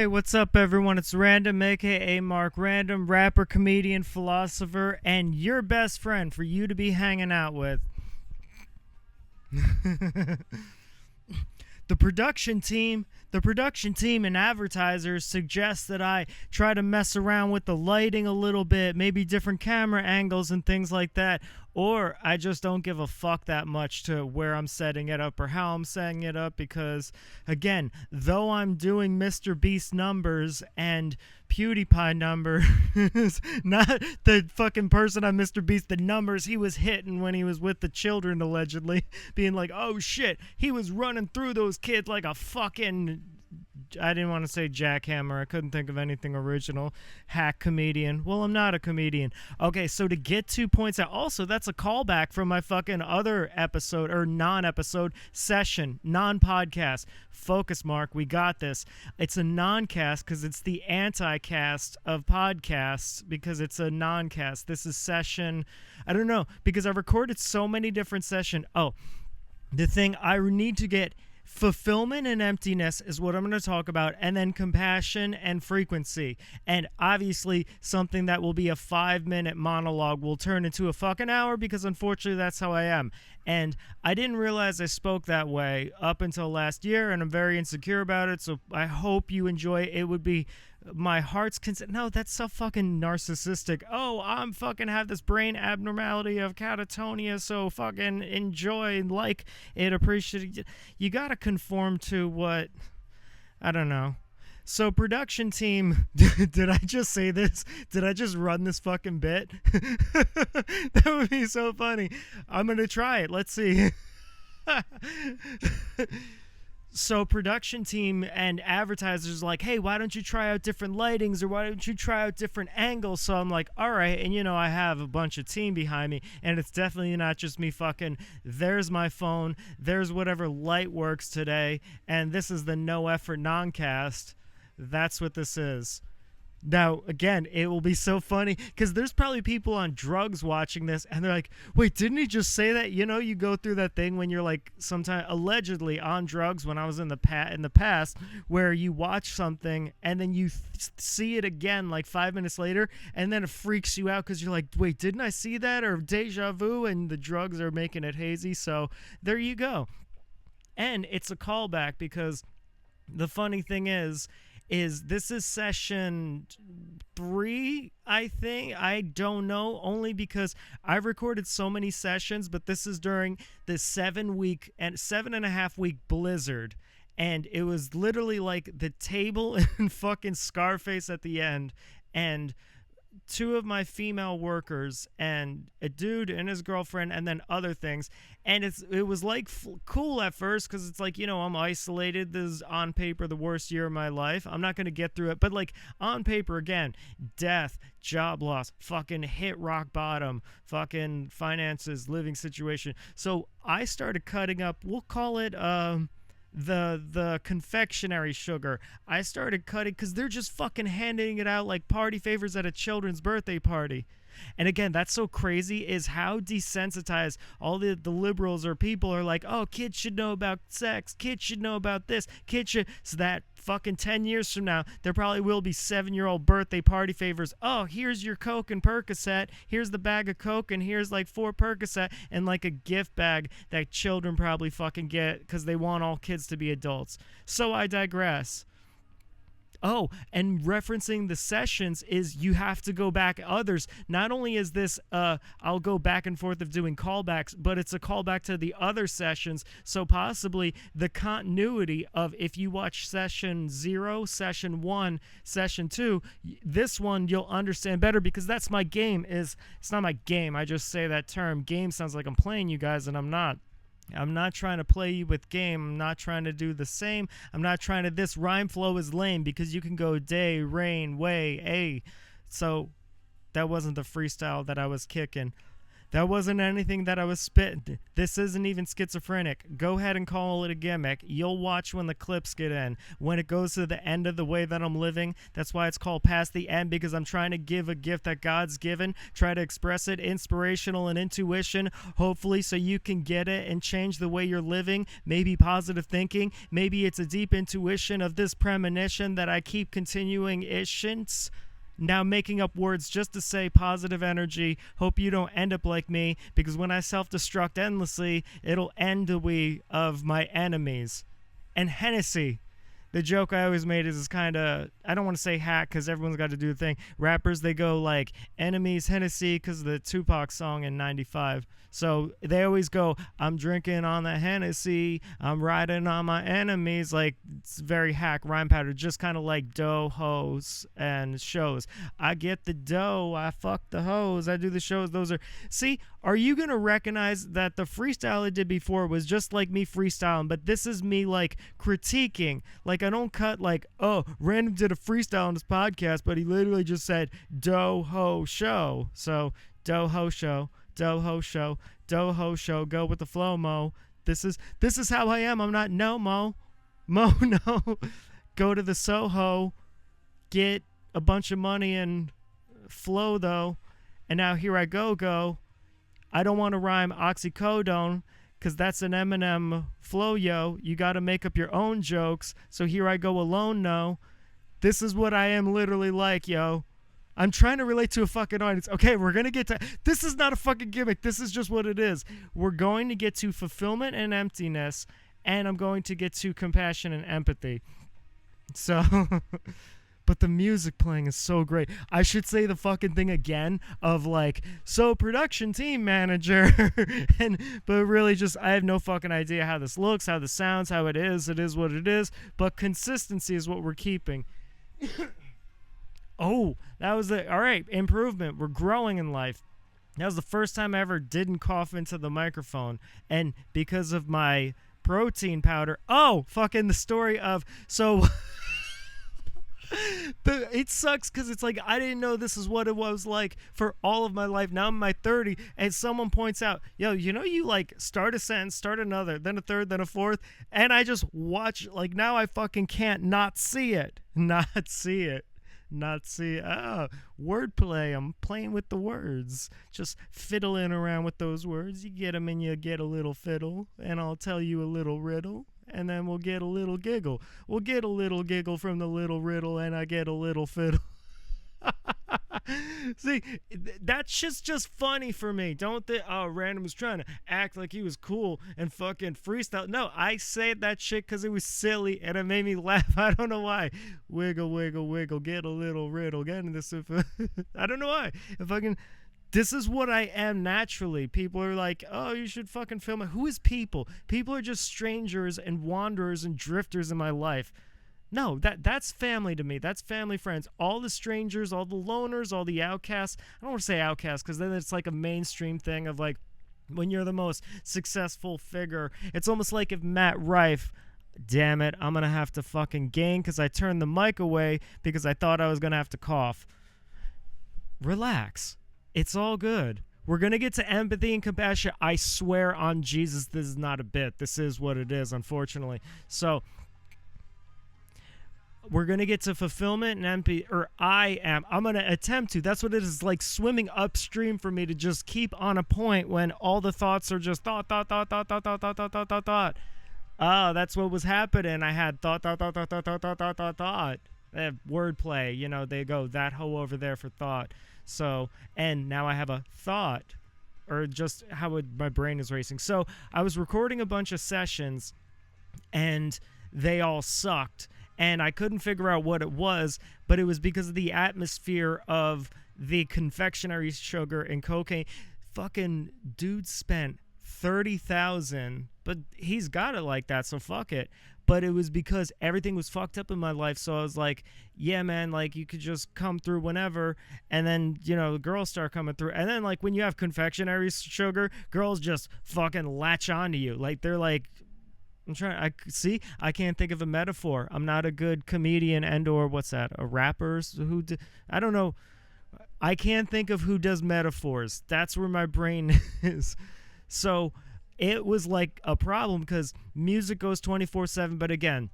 Hey, what's up, everyone? It's RanDoM, aka Mark RanDoM, rapper, comedian, philosopher, and your best friend for you to be hanging out with. The production team and advertisers suggest that I try to mess around with the lighting a little bit, maybe different camera angles and things like that, or I just don't give a fuck that much to where I'm setting it up or how I'm setting it up because, again, though I'm doing Mr. Beast numbers and PewDiePie numbers, not the fucking person on Mr. Beast, the numbers he was hitting when he was with the children, allegedly, being like, oh shit, he was running through those kids like a fucking, I didn't want to say jackhammer. I couldn't think of anything original. Hack comedian. Well, I'm not a comedian. Okay, so to get 2 points out, also, that's a callback from my fucking other episode, or non-episode, session, non-podcast. Focus, Mark. We got this. It's a non-cast because it's the anti-cast of podcasts because it's a non-cast. This is session, I don't know, because I recorded so many different sessions. Oh, the thing I need to get... Fulfillment and emptiness is what I'm going to talk about, and then compassion and frequency. And obviously, something that will be a 5-minute monologue will turn into a fucking hour because unfortunately that's how I am. And I didn't realize I spoke that way up until last year, and I'm very insecure about it, so I hope you enjoy it. It would be my heart's consent. No, that's so fucking narcissistic. Oh, I'm fucking have this brain abnormality of catatonia, so fucking enjoy, like it, appreciate it. You gotta conform to what, I don't know. So production team, did I just say this? Did I just run this fucking bit? That would be so funny. I'm gonna try it. Let's see. So production team and advertisers are like, hey, why don't you try out different lightings or why don't you try out different angles? So I'm like, all right. And, you know, I have a bunch of team behind me, and it's definitely not just me fucking, there's my phone, there's whatever light works today, and this is the no effort non-cast. That's what this is. Now, again, it will be so funny because there's probably people on drugs watching this and they're like, wait, didn't he just say that? You know, you go through that thing when you're like sometimes allegedly on drugs when I was in the past where you watch something and then you see it again like 5 minutes later and then it freaks you out because you're like, wait, didn't I see that? Or deja vu, and the drugs are making it hazy. So there you go. And it's a callback because the funny thing is this is session 3, I think. I don't know, only because I've recorded so many sessions, but this is during the 7.5 week blizzard, and it was literally like the table and fucking Scarface at the end, and 2 of my female workers and a dude and his girlfriend and then other things. And it was like cool at first because it's like, you know, I'm isolated. This is on paper the worst year of my life. I'm not going to get through it. But like on paper, again, death, job loss, fucking hit rock bottom, fucking finances, living situation. So I started cutting up, we'll call it the confectionery sugar. I started cutting because they're just fucking handing it out like party favors at a children's birthday party. And again, that's so crazy is how desensitized all the liberals or people are like, oh, kids should know about sex, kids should know about this, kids should, so that fucking 10 years from now there probably will be 7-year-old birthday party favors. Oh, here's your Coke and Percocet, here's the bag of Coke, and here's like 4 Percocet, and like a gift bag that children probably fucking get because they want all kids to be adults. So I digress. Oh, and referencing the sessions is you have to go back others. Not only is this, I'll go back and forth of doing callbacks, but it's a callback to the other sessions. So possibly the continuity of if you watch session 0, session 1, session 2, this one you'll understand better because that's my game. It's not my game. I just say that term. Game sounds like I'm playing you guys, and I'm not. I'm not trying to play you with game. I'm not trying to do the same. I'm not trying to... This rhyme flow is lame because you can go day, rain, way, a. So that wasn't the freestyle that I was kicking. That wasn't anything that I was spitting. This isn't even schizophrenic. Go ahead and call it a gimmick. You'll watch when the clips get in. When it goes to the end of the way that I'm living, that's why it's called Past the End, because I'm trying to give a gift that God's given, try to express it, inspirational and intuition, hopefully so you can get it and change the way you're living. Maybe positive thinking. Maybe it's a deep intuition of this premonition that I keep continuing issuance. Now making up words just to say positive energy. Hope you don't end up like me, because when I self-destruct endlessly, it'll end the way of my enemies. And Hennessy. The joke I always made is kind of, I don't want to say hack because everyone's got to do the thing. Rappers, they go like enemies, Hennessy, because of the Tupac song in 95. So they always go, I'm drinking on the Hennessy, I'm riding on my enemies. Like, it's very hack rhyme pattern, just kind of like dough, hoes, and shows. I get the dough, I fuck the hoes, I do the shows. Those are, see, are you going to recognize that the freestyle I did before was just like me freestyling, but this is me like critiquing. Like, I don't cut like, oh, RanDoM did a freestyle on this podcast, but he literally just said dough, ho, show. So, dough, ho, show. Doho show, Doho show, go with the flow, Mo. This is how I am. I'm not no Mo. Mo, no. Go to the Soho, get a bunch of money and flow though. And now here I go. I don't want to rhyme oxycodone, because that's an Eminem flow, yo. You got to make up your own jokes. So here I go alone, no. This is what I am literally like, yo. I'm trying to relate to a fucking audience. Okay, we're going to get to... This is not a fucking gimmick. This is just what it is. We're going to get to fulfillment and emptiness, and I'm going to get to compassion and empathy. So... But the music playing is so great. I should say the fucking thing again of like, so production team manager. But really just, I have no fucking idea how this looks, how this sounds, how it is. It is what it is. But consistency is what we're keeping. Oh, that was it. All right, improvement. We're growing in life. That was the first time I ever didn't cough into the microphone. And because of my protein powder. Oh, fucking the story of... So... It sucks because it's like I didn't know this is what it was like for all of my life. Now I'm in my 30 and someone points out, yo, you know, you like start a sentence, start another, then a third, then a fourth, and I just watch, like, now I fucking can't not see it. Wordplay. I'm playing with the words, just fiddling around with those words. You get them and you get a little fiddle, and I'll tell you a little riddle. And then we'll get a little giggle. We'll get a little giggle from the little riddle, and I get a little fiddle. See, that shit's just funny for me. Don't think, oh, RanDoM was trying to act like he was cool and fucking freestyle. No, I said that shit because it was silly, and it made me laugh. I don't know why. Wiggle, wiggle, wiggle, get a little riddle. Get in this. I don't know why. If I can... This is what I am naturally. People are like, oh, you should fucking film it. Who is people? People are just strangers and wanderers and drifters in my life. No, that's family to me. That's family, friends. All the strangers, all the loners, all the outcasts. I don't want to say outcasts because then it's like a mainstream thing of like when you're the most successful figure. It's almost like if Matt Rife... Damn it, I'm going to have to fucking gain because I turned the mic away because I thought I was going to have to cough. Relax. It's all good. We're going to get to empathy and compassion. I swear on Jesus, this is not a bit. This is what it is, unfortunately. So, we're going to get to fulfillment and empathy, or I'm going to attempt to. That's what it is, like swimming upstream for me to just keep on a point when all the thoughts are just thought. Oh, that's what was happening. I had thought. Wordplay, you know, they go, that hoe over there for thought. So, and now I have a thought, or just how my brain is racing. So I was recording a bunch of sessions and they all sucked and I couldn't figure out what it was, but it was because of the atmosphere of the confectionery sugar and cocaine. Fucking dude spent $30,000, but he's got it like that, so fuck it. But it was because everything was fucked up in my life, so I was like, yeah, man, like, you could just come through whenever, and then, you know, girls start coming through, and then, like, when you have confectionery sugar, girls just fucking latch onto you, like, they're like, I can't think of a metaphor. I'm not a good comedian and or, what's that, a rapper, I don't know. I can't think of who does metaphors. That's where my brain is. So it was like a problem because music goes 24/7. But again,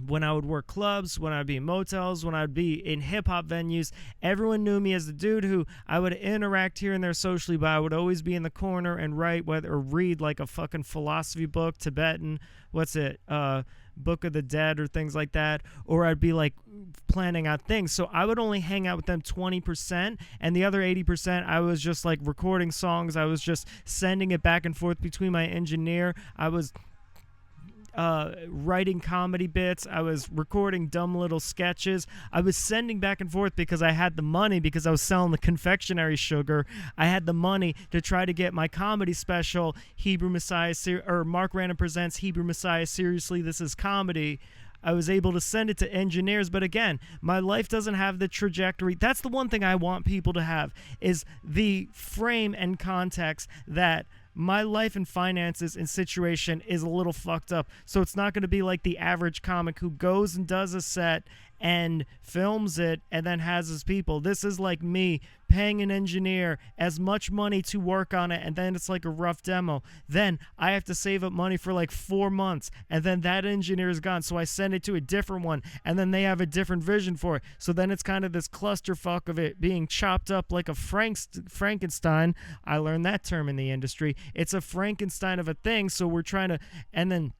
when I would work clubs, when I'd be in motels, when I'd be in hip-hop venues, everyone knew me as the dude who I would interact here and there socially, but I would always be in the corner and write or read like a fucking philosophy book, Tibetan, Book of the Dead or things like that, or I'd be like planning out things. So I would only hang out with them 20%, and the other 80% I was just like recording songs. I was just sending it back and forth between my engineer. I was writing comedy bits. I was recording dumb little sketches. I was sending back and forth because I had the money, because I was selling the confectionery sugar. I had the money to try to get my comedy special, Hebrew Messiah, or Mark RanDoM Presents Hebrew Messiah, Seriously, This Is Comedy. I was able to send it to engineers, but again, my life doesn't have the trajectory. That's the one thing I want people to have, is the frame and context that my life and finances and situation is a little fucked up. So it's not going to be like the average comic who goes and does a set and films it and then has his people. This is like me paying an engineer as much money to work on it, and then it's like a rough demo. Then I have to save up money for like 4 months, and then that engineer is gone, so I send it to a different one, and then they have a different vision for it. So then it's kind of this clusterfuck of it being chopped up like a Frankenstein. I learned that term in the industry. It's a Frankenstein of a thing, so we're trying to, and then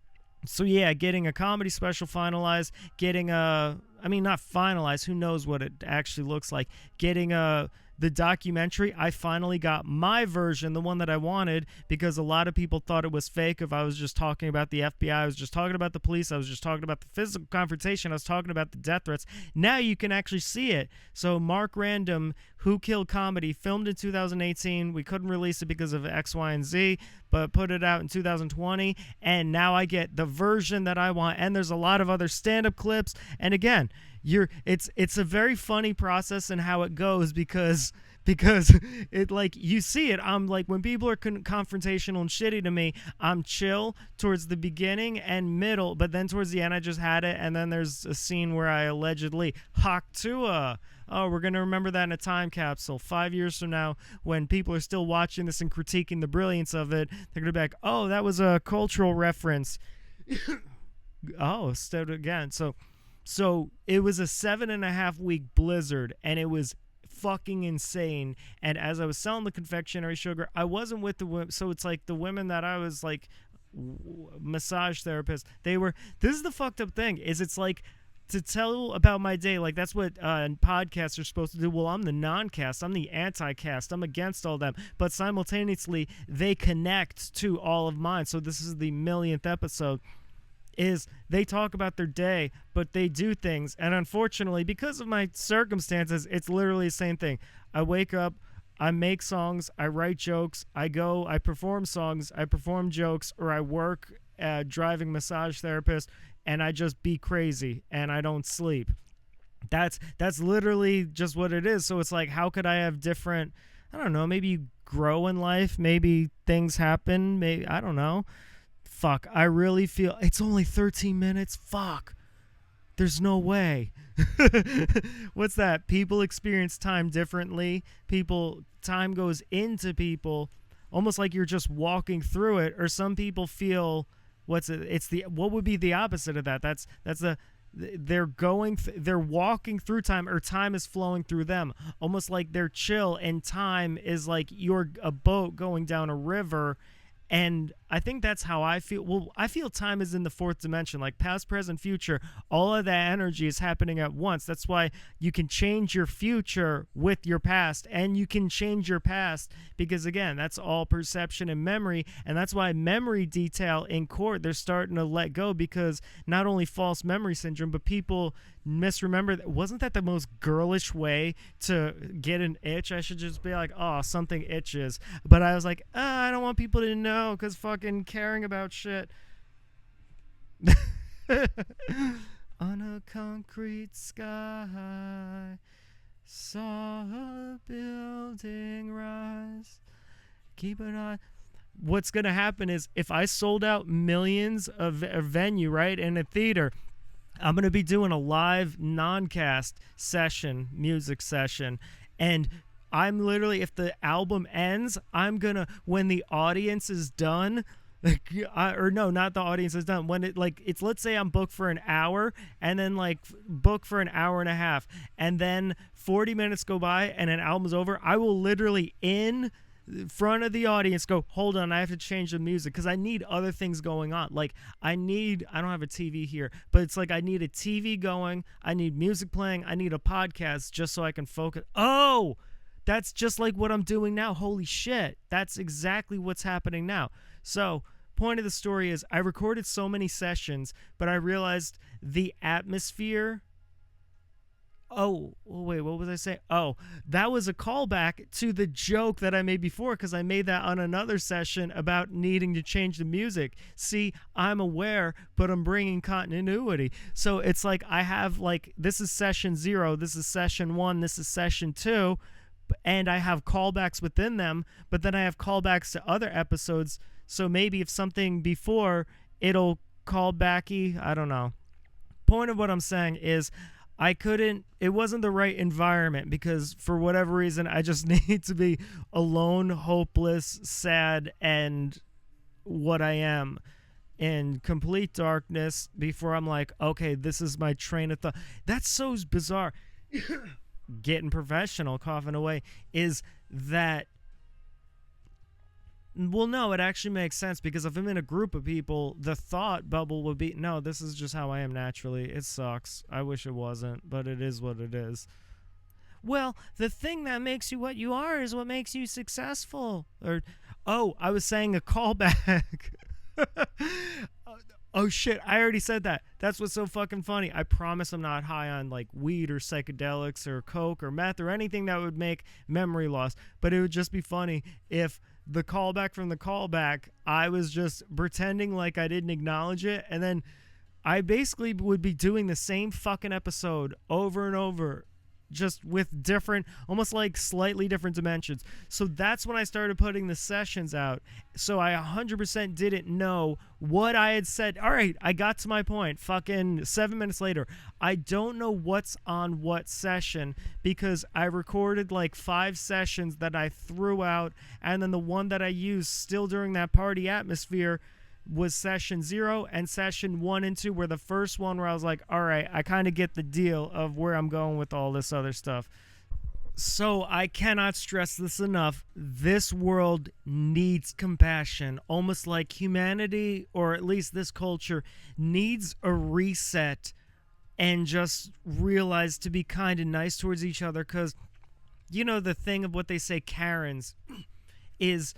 so yeah, getting a comedy special finalized, getting not finalized, who knows what it actually looks like, getting the documentary. I finally got my version, the one that I wanted, because a lot of people thought it was fake. If I was just talking about the FBI, I was just talking about the police, I was just talking about the physical confrontation, I was talking about the death threats. Now you can actually see it. So Mark RanDoM, Who Killed Comedy, filmed in 2018. We couldn't release it because of X, Y, and Z, but put it out in 2020, and now I get the version that I want. And there's a lot of other stand-up clips, and again, it's a very funny process in how it goes, because it, like, you see it. I'm like, when people are confrontational and shitty to me, I'm chill towards the beginning and middle, but then towards the end I just had it. And then there's a scene where I allegedly Haktua. Oh, we're going to remember that in a time capsule. 5 years from now, when people are still watching this and critiquing the brilliance of it, they're going to be like, oh, that was a cultural reference. Oh, start again. So it was a 7.5 week blizzard, and it was fucking insane. And as I was selling the confectionery sugar, I wasn't with the women. So it's like the women that I was like massage therapists, this is the fucked up thing, is it's like, to tell about my day, like that's what podcasts are supposed to do. Well, I'm the non-cast, I'm the anti-cast, I'm against all them, but simultaneously they connect to all of mine. So this is the millionth episode, is they talk about their day, but they do things. And unfortunately, because of my circumstances, it's literally the same thing. I wake up, I make songs, I write jokes, I perform songs, I perform jokes, or I work driving massage therapist, and I just be crazy and I don't sleep. That's literally just what it is. So it's like, how could I have different, I don't know, maybe you grow in life, maybe things happen, maybe, I don't know. Fuck, I really feel it's only 13 minutes. Fuck. There's no way. What's that? People experience time differently. Time goes into people almost like you're just walking through it, or some people feel what would be the opposite of that? They're walking through time, or time is flowing through them, almost like they're chill, and time is like you're a boat going down a river. And I think that's how I feel. Well, I feel time is in the fourth dimension, like past, present, future. All of that energy is happening at once. That's why you can change your future with your past, and you can change your past because, again, that's all perception and memory. And that's why memory detail in court, they're starting to let go, because not only false memory syndrome, but people misremember. Wasn't that the most girlish way to get an itch? I should just be like, oh, something itches. But I was like, I don't want people to know, because fucking caring about shit. On a concrete sky, saw a building rise. Keep an eye. What's going to happen is, if I sold out millions of a venue, right, in a theater, I'm going to be doing a live non-cast session, music session, and I'm literally, if the album ends, I'm gonna, when the audience is done, like, or no, not the audience is done. When it, like, it's, let's say I'm booked for an hour, and then like book for an hour and a half, and then 40 minutes go by and an album's over, I will literally in front of the audience go, hold on, I have to change the music because I need other things going on. Like, I don't have a TV here, but it's like I need a TV going, I need music playing, I need a podcast just so I can focus. Oh, that's just like what I'm doing now. Holy shit, that's exactly what's happening now. So point of the story is, I recorded so many sessions, but I realized the atmosphere. Oh, wait, what was I saying? Oh, that was a callback to the joke that I made before, because I made that on another session about needing to change the music. See, I'm aware, but I'm bringing continuity. So it's like I have, like, this is session 0, this is session 1, this is session 2, and I have callbacks within them, but then I have callbacks to other episodes. So maybe if something before, it'll call backy. I don't know. Point of what I'm saying is, it wasn't the right environment, because for whatever reason, I just need to be alone, hopeless, sad, and what I am in complete darkness before I'm like, okay, this is my train of thought. That's so bizarre. Getting professional, coughing away, is that, well, no, it actually makes sense, because if I'm in a group of people, the thought bubble would be, no, this is just how I am naturally. It sucks. I wish it wasn't, but it is what it is. Well, the thing that makes you what you are is what makes you successful. Or, oh, I was saying a callback. Oh shit, I already said that. That's what's so fucking funny. I promise I'm not high on like weed or psychedelics or coke or meth or anything that would make memory loss. But it would just be funny if the callback from the callback, I was just pretending like I didn't acknowledge it, and then I basically would be doing the same fucking episode over and over, just with different, almost like slightly different dimensions. So that's when I started putting the sessions out. So I 100% didn't know what I had said. All right, I got to my point. Fucking 7 minutes later, I don't know what's on what session, because I recorded like 5 sessions that I threw out, and then the one that I used still during that party atmosphere was session 0, and session 1 and 2 were the first one where I was like, all right, I kind of get the deal of where I'm going with all this other stuff. So I cannot stress this enough. This world needs compassion, almost like humanity, or at least this culture, needs a reset, and just realize to be kind and nice towards each other. Because, you know, the thing of what they say, Karens, is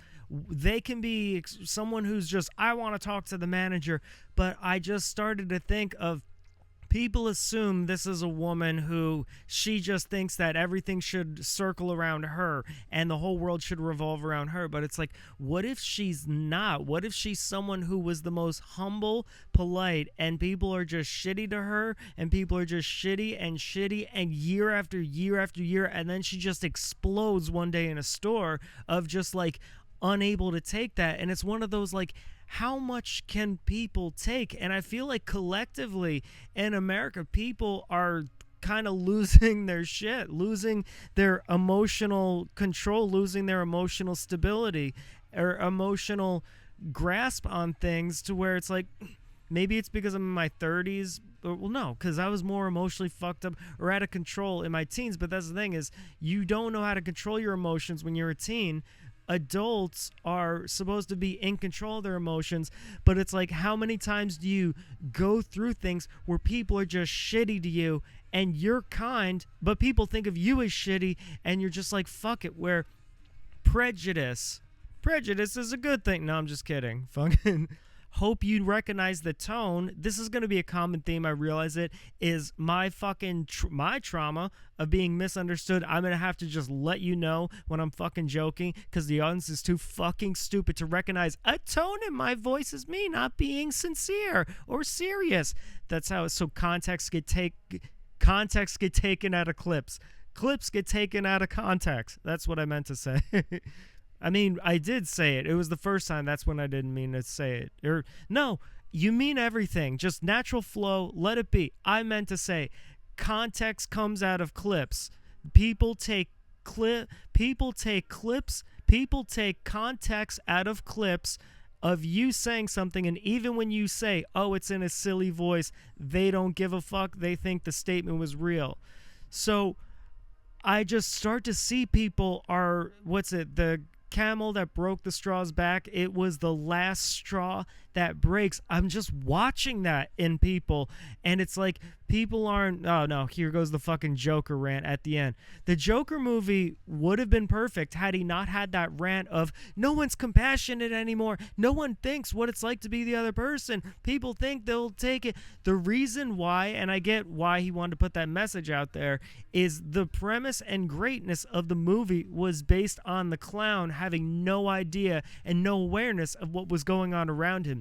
they can be someone who's just, I want to talk to the manager, but I just started to think of, people assume this is a woman who, she just thinks that everything should circle around her and the whole world should revolve around her. But it's like, what if she's not? What if she's someone who was the most humble, polite, and people are just shitty to her, and people are just shitty, and year after year after year, and then she just explodes one day in a store of just like unable to take that. And it's one of those, like, how much can people take? And I feel like collectively in America, people are kind of losing their shit, losing their emotional control, losing their emotional stability or emotional grasp on things, to where it's like, maybe it's because I'm in my 30s. Well, no, because I was more emotionally fucked up or out of control in my teens. But that's the thing, is you don't know how to control your emotions when you're a teen. Adults are supposed to be in control of their emotions, but it's like, how many times do you go through things where people are just shitty to you and you're kind, but people think of you as shitty and you're just like, fuck it, where prejudice is a good thing. No, I'm just kidding. Fucking hope you recognize the tone. This is going to be a common theme, I realize it, is my fucking my trauma of being misunderstood. I'm going to have to just let you know when I'm fucking joking, because the audience is too fucking stupid to recognize a tone in my voice is me not being sincere or serious. That's how it's, so context get taken out of clips. Clips get taken out of context. That's what I meant to say. I mean, I did say it. It was the first time. That's when I didn't mean to say it. Or, no, you mean everything. Just natural flow. Let it be. I meant to say context comes out of clips. People take people take clips, people take context out of clips of you saying something, and even when you say, oh, it's in a silly voice, they don't give a fuck. They think the statement was real. So I just start to see people are, the camel that broke the straw's back, it was the last straw that breaks. I'm just watching that in people, and it's like people aren't, oh no, here goes the fucking Joker rant at the end. The Joker movie would have been perfect had he not had that rant of no one's compassionate anymore, no one thinks what it's like to be the other person, people think they'll take it. The reason why, and I get why he wanted to put that message out there, is the premise and greatness of the movie was based on the clown having no idea and no awareness of what was going on around him.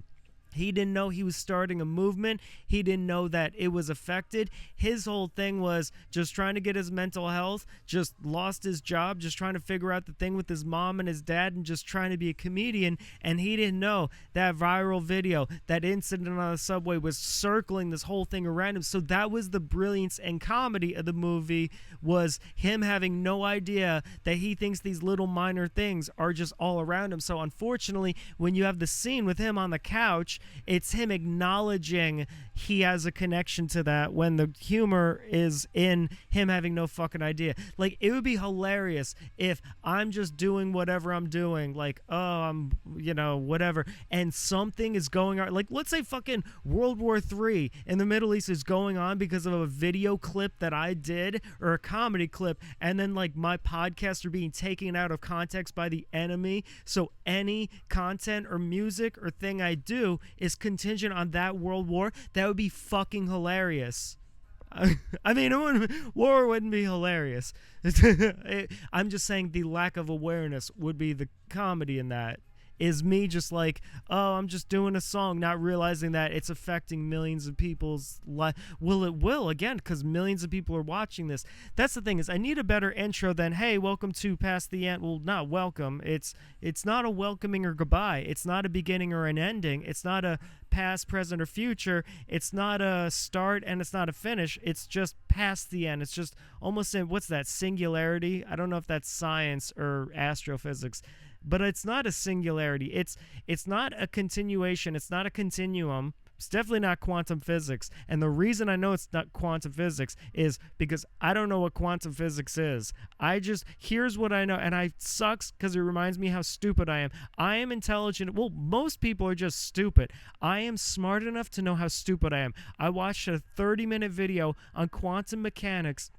He didn't know he was starting a movement. He didn't know that it was affected. His whole thing was just trying to get his mental health, just lost his job, just trying to figure out the thing with his mom and his dad, and just trying to be a comedian. And he didn't know that viral video, that incident on the subway was circling this whole thing around him. So that was the brilliance and comedy of the movie, was him having no idea that he thinks these little minor things are just all around him. So unfortunately, when you have the scene with him on the couch, it's him acknowledging he has a connection to that, when the humor is in him having no fucking idea. Like, it would be hilarious if I'm just doing whatever I'm doing, like, oh, I'm, whatever, and something is going on. Like, let's say fucking World War III in the Middle East is going on because of a video clip that I did, or a comedy clip, and then, like, my podcasts are being taken out of context by the enemy, so any content or music or thing I do is contingent on that world war. That would be fucking hilarious. I mean, war wouldn't be hilarious. I'm just saying the lack of awareness would be the comedy in that. Is me just like, oh, I'm just doing a song, not realizing that it's affecting millions of people's life. Well, it will, again, because millions of people are watching this. That's the thing, is I need a better intro than, hey, welcome to Past the End. Well, not welcome. It's not a welcoming or goodbye. It's not a beginning or an ending. It's not a past, present, or future. It's not a start and it's not a finish. It's just past the end. It's just almost in, what's that, singularity? I don't know if that's science or astrophysics. But it's not a singularity. It's not a continuation. It's not a continuum. It's definitely not quantum physics. And the reason I know it's not quantum physics is because I don't know what quantum physics is. Here's what I know. And I sucks because it reminds me how stupid I am. I am intelligent. Well, most people are just stupid. I am smart enough to know how stupid I am. I watched a 30-minute video on quantum mechanics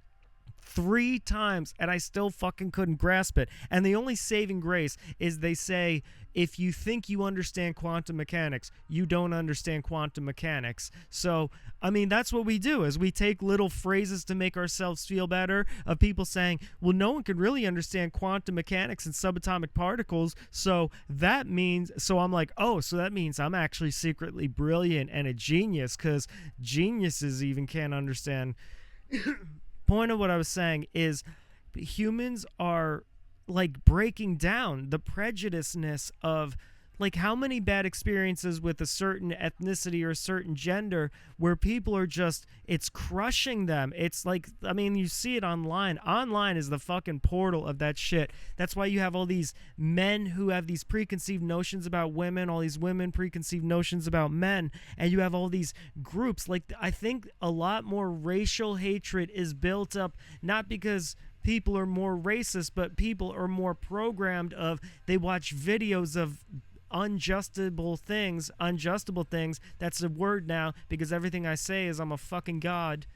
3 times, and I still fucking couldn't grasp it. And the only saving grace is they say, if you think you understand quantum mechanics, you don't understand quantum mechanics. So, I mean, that's what we do, is we take little phrases to make ourselves feel better, of people saying, well, no one can really understand quantum mechanics and subatomic particles, so that means, so I'm like, oh, so that means I'm actually secretly brilliant and a genius, because geniuses even can't understand. Point of what I was saying is, humans are like breaking down the prejudiceness of, like, how many bad experiences with a certain ethnicity or a certain gender where people are just, it's crushing them. It's like, I mean, you see it online. Online is the fucking portal of that shit. That's why you have all these men who have these preconceived notions about women, all these women preconceived notions about men, and you have all these groups. Like, I think a lot more racial hatred is built up, not because people are more racist, but people are more programmed of, they watch videos of unjustable things, that's a word now, because everything I say is I'm a fucking god.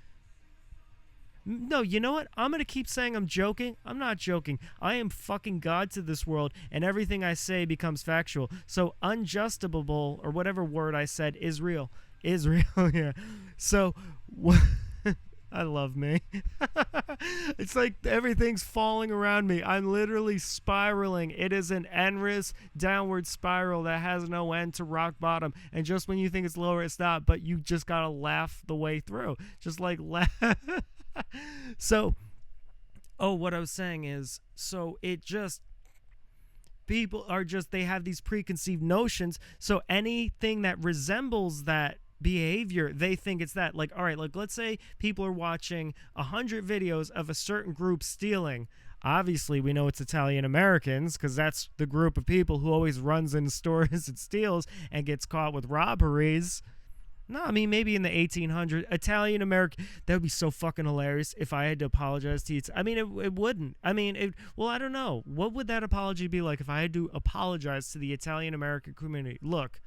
No, you know what? I'm going to keep saying I'm joking. I'm not joking. I am fucking god to this world, and everything I say becomes factual. So unjustable, or whatever word I said, is real. Is real, yeah. So, I love me. It's like everything's falling around me. I'm literally spiraling. It is an endless downward spiral that has no end to rock bottom. And just when you think it's lower, it's not. But you just gotta laugh the way through. Just like laugh. So, what I was saying is, so it just, people are just, they have these preconceived notions. So anything that resembles that behavior, they think it's that. Like, all right, like, let's say people are watching 100 videos of a certain group stealing. Obviously, we know it's Italian Americans because that's the group of people who always runs in stores and steals and gets caught with robberies. No, I mean, maybe in the 1800s, Italian American, that would be so fucking hilarious if I had to apologize to you. I mean, it wouldn't. I mean, well, I don't know. What would that apology be like if I had to apologize to the Italian American community? Look,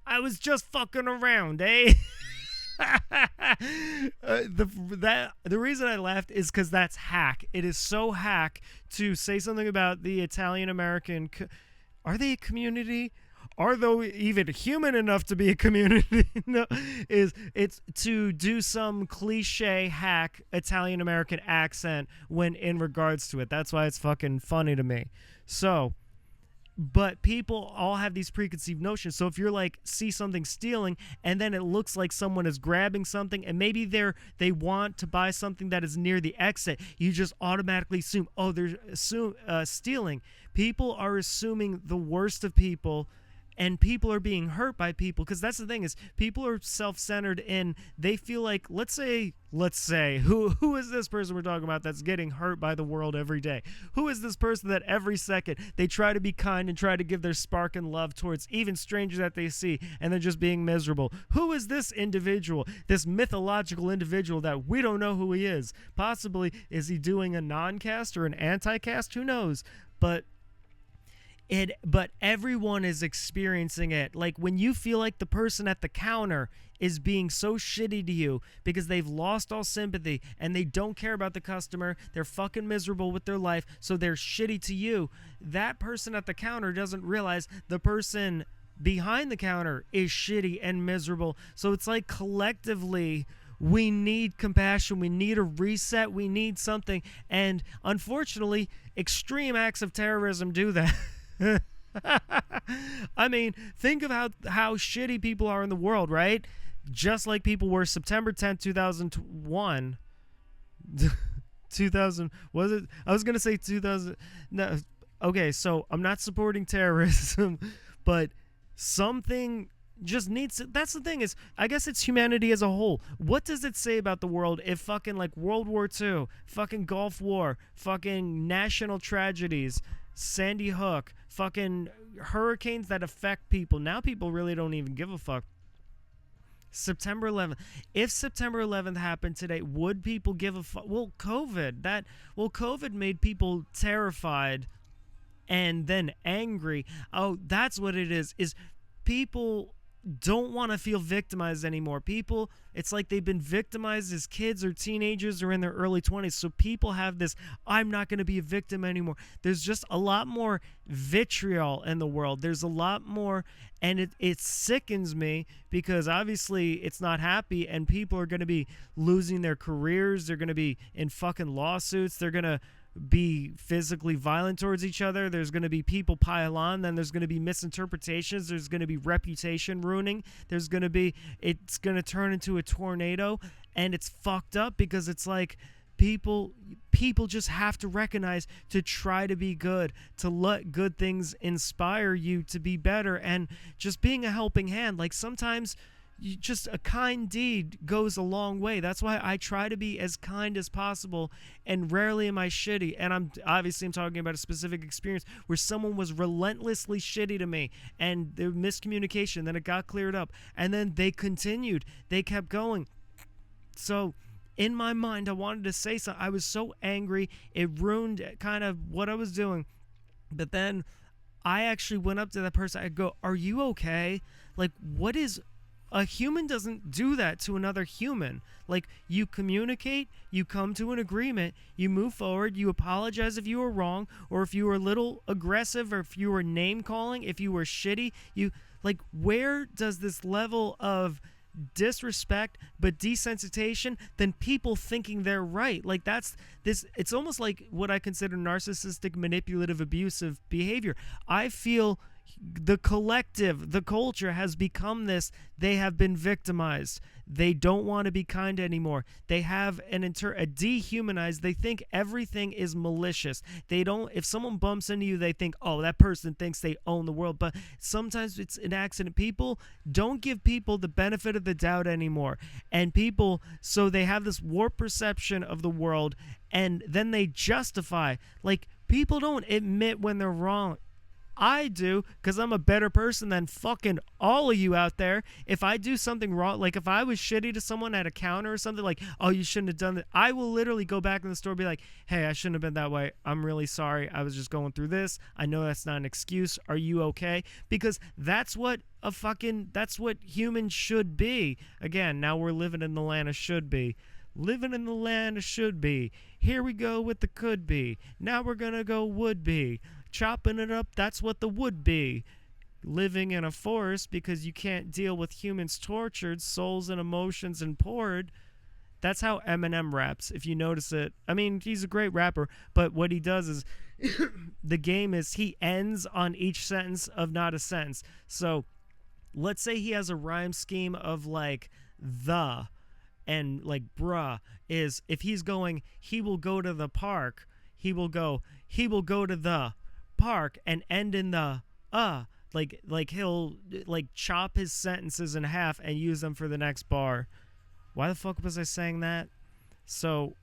I was just fucking around, eh? The reason I laughed is because that's hack. It is so hack to say something about the Italian American. Are they a community? Are they even human enough to be a community? No, it's to do some cliche hack Italian American accent when in regards to it. That's why it's fucking funny to me. So, but people all have these preconceived notions. So if you're like, see something stealing and then it looks like someone is grabbing something and maybe they want to buy something that is near the exit, you just automatically assume, oh, they're stealing. People are assuming the worst of people, and people are being hurt by people, because that's the thing, is people are self-centered and they feel like, let's say who is this person we're talking about that's getting hurt by the world every day? Who is this person that every second they try to be kind and try to give their spark and love towards even strangers that they see, and they're just being miserable? Who is this individual, this mythological individual that we don't know who he is? Possibly is he doing a non-cast or an anti-cast? Who knows? But everyone is experiencing it. Like when you feel like the person at the counter is being so shitty to you because they've lost all sympathy and they don't care about the customer, they're fucking miserable with their life, so they're shitty to you. That person at the counter doesn't realize the person behind the counter is shitty and miserable. So it's like collectively we need compassion, we need a reset, we need something. And unfortunately, extreme acts of terrorism do that. I mean, think of how shitty people are in the world, right? Just like people were September 10th, 2001. 2000, was it? I was going to say 2000. No, okay, so I'm not supporting terrorism, but something just needs to, that's the thing, is I guess it's humanity as a whole. What does it say about the world if fucking like World War II, fucking Gulf War, fucking national tragedies, Sandy Hook, fucking hurricanes that affect people. Now people really don't even give a fuck. September 11th. If September 11th happened today, would people give a fuck? Well, COVID made people terrified and then angry. Oh, that's what it is people don't want to feel victimized anymore. People, it's like they've been victimized as kids or teenagers or in their early 20s. So people have this, I'm not going to be a victim anymore. There's just a lot more vitriol in the world. There's a lot more, and it sickens me because obviously it's not happy, and people are going to be losing their careers. They're going to be in fucking lawsuits. They're going to be physically violent towards each other. There's going to be people pile on. Then there's going to be misinterpretations. There's going to be reputation ruining. It's going to turn into a tornado, and it's fucked up because it's like people just have to recognize to try to be good, to let good things inspire you to be better, and just being a helping hand. Like sometimes just a kind deed goes a long way. That's why I try to be as kind as possible, and rarely am I shitty. And I'm talking about a specific experience where someone was relentlessly shitty to me, and there was miscommunication. Then it got cleared up, and then they continued. They kept going. So in my mind, I wanted to say something. I was so angry. It ruined kind of what I was doing. But then I actually went up to that person. I go, "Are you okay? Like, what is..." A human doesn't do that to another human. Like, you communicate, you come to an agreement, you move forward, you apologize if you were wrong, or if you were a little aggressive, or if you were name calling, if you were shitty. Like, where does this level of disrespect but desensitization than people thinking they're right? Like, it's almost like what I consider narcissistic, manipulative, abusive behavior. I feel The collective, the culture has become this. They have been victimized. They don't want to be kind anymore. They have a dehumanized. They think everything is malicious. They don't. If someone bumps into you, they think, oh, that person thinks they own the world. But sometimes it's an accident. People don't give people the benefit of the doubt anymore, and people, so they have this warped perception of the world, and then they justify. Like, people don't admit when they're wrong. I do, because I'm a better person than fucking all of you out there. If I do something wrong, like if I was shitty to someone at a counter or something, like, oh, you shouldn't have done that, I will literally go back in the store and be like, hey, I shouldn't have been that way. I'm really sorry. I was just going through this. I know that's not an excuse. Are you okay? Because that's what that's what humans should be. Again, now we're living in the land of should be. Living in the land of should be. Here we go with the could be. Now we're going to go would be. Chopping it up, that's what the would be. Living in a forest because you can't deal with humans tortured, souls and emotions and poured. That's how Eminem raps, if you notice it. I mean, he's a great rapper, but what he does is the game is he ends on each sentence of not a sentence. So let's say he has a rhyme scheme of like the and like bruh is if he's going, he will go to the park, he will go to the park and end in the like he'll like chop his sentences in half and use them for the next bar. Why the fuck was I saying that? So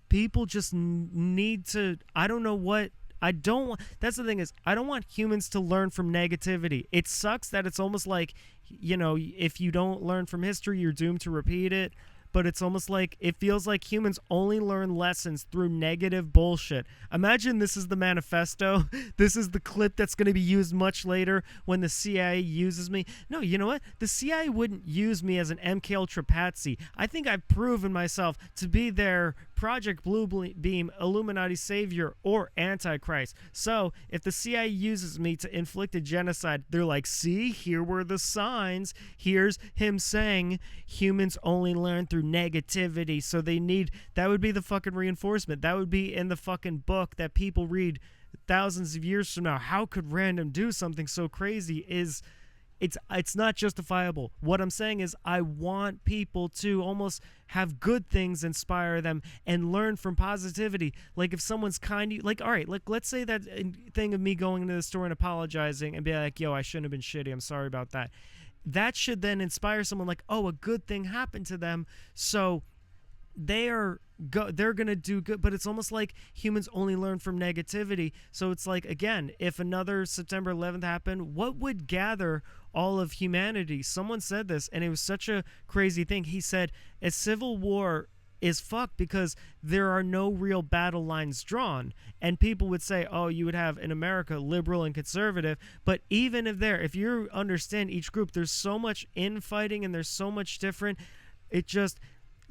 people just need to, I don't know what I don't want. That's the thing is, I don't want humans to learn from negativity. It sucks that it's almost like, you know, if you don't learn from history, you're doomed to repeat it. But it's almost like it feels like humans only learn lessons through negative bullshit. Imagine this is the manifesto. This is the clip that's going to be used much later when the CIA uses me. No, you know what? The CIA wouldn't use me as an MK Ultra patsy. I think I've proven myself to be their Project Blue Beam, Illuminati savior, or Antichrist. So if the CIA uses me to inflict a genocide, they're like, see, here were the signs. Here's him saying humans only learn through negativity. So they need, that would be the fucking reinforcement. That would be in the fucking book that people read thousands of years from now. How could RanDoM do something so crazy? It's not justifiable. What I'm saying is I want people to almost have good things inspire them and learn from positivity. Like if someone's kind, like, all right, like let's say that thing of me going into the store and apologizing and be like, yo, I shouldn't have been shitty. I'm sorry about that. That should then inspire someone like, oh, a good thing happened to them. So they're gonna do good. But it's almost like humans only learn from negativity. So it's like, again, if another September 11th happened, what would gather all of humanity? Someone said this, and it was such a crazy thing. He said a civil war is fucked because there are no real battle lines drawn. And people would say, oh, you would have in America liberal and conservative. But even if you understand each group, there's so much infighting and there's so much different. It just,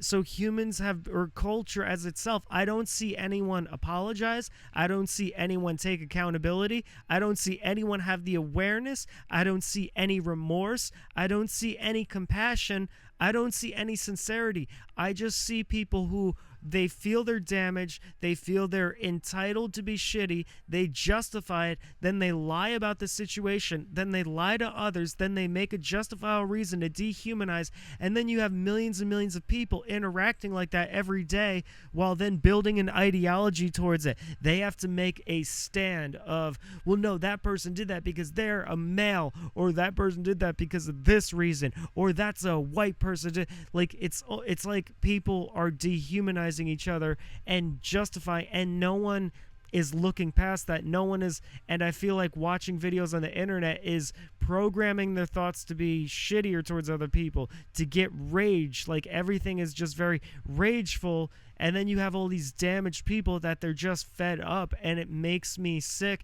so humans have, or culture as itself, I don't see anyone apologize. I don't see anyone take accountability. I don't see anyone have the awareness. I don't see any remorse. I don't see any compassion. I don't see any sincerity. I just see people who, they feel they're damaged, they feel they're entitled to be shitty, they justify it, then they lie about the situation, then they lie to others, then they make a justifiable reason to dehumanize, and then you have millions and millions of people interacting like that every day while then building an ideology towards it. They have to make a stand of, well, no, that person did that because they're a male, or that person did that because of this reason, or that's a white person. Like, it's like people are dehumanizing each other and justifying, and no one is looking past that. No one is, and I feel like watching videos on the internet is programming their thoughts to be shittier towards other people, to get rage. Like everything is just very rageful, and then you have all these damaged people that they're just fed up, and it makes me sick.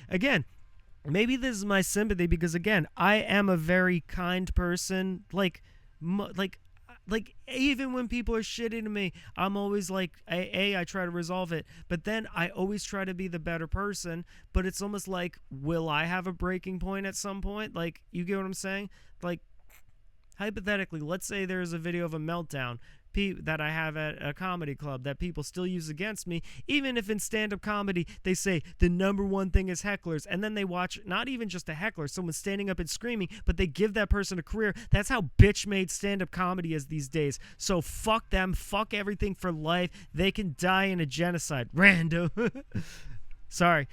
Again, maybe this is my sympathy because, again, I am a very kind person. Like even when people are shitty to me, I'm always like, I try to resolve it, but then I always try to be the better person. But it's almost like, will I have a breaking point at some point? Like, you get what I'm saying? Like, hypothetically, let's say there's a video of a meltdown. that I have at a comedy club that people still use against me, even if in stand-up comedy they say the number one thing is hecklers, and then they watch not even just a heckler, someone standing up and screaming, but they give that person a career. That's how bitch-made stand-up comedy is these days. So fuck them, fuck everything for life. They can die in a genocide. Random. Sorry.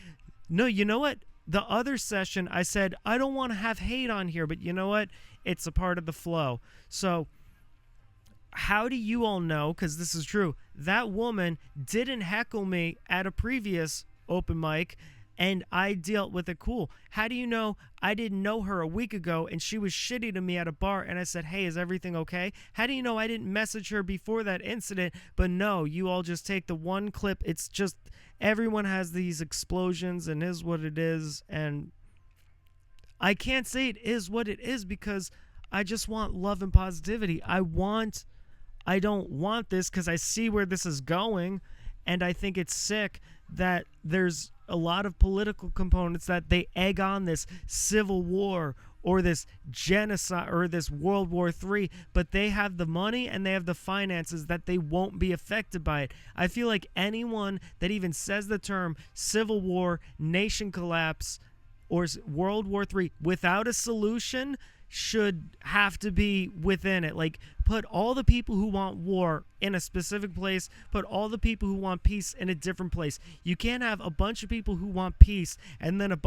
No, you know what? The other session, I said, I don't want to have hate on here, but you know what? It's a part of the flow. So how do you all know, because this is true, that woman didn't heckle me at a previous open mic, and I dealt with it cool. How do you know I didn't know her a week ago, and she was shitty to me at a bar, and I said, hey, is everything okay? How do you know I didn't message her before that incident? But no, you all just take the one clip. It's just everyone has these explosions, and is what it is, and I can't say it is what it is because I just want love and positivity. I don't want this because I see where this is going, and I think it's sick that there's a lot of political components that they egg on this civil war or this genocide or this World War III, but they have the money and they have the finances that they won't be affected by it. I feel like anyone that even says the term civil war, nation collapse, or World War III without a solution should have to be within it. Like, put all the people who want war in a specific place, put all the people who want peace in a different place. You can't have a bunch of people who want peace and then a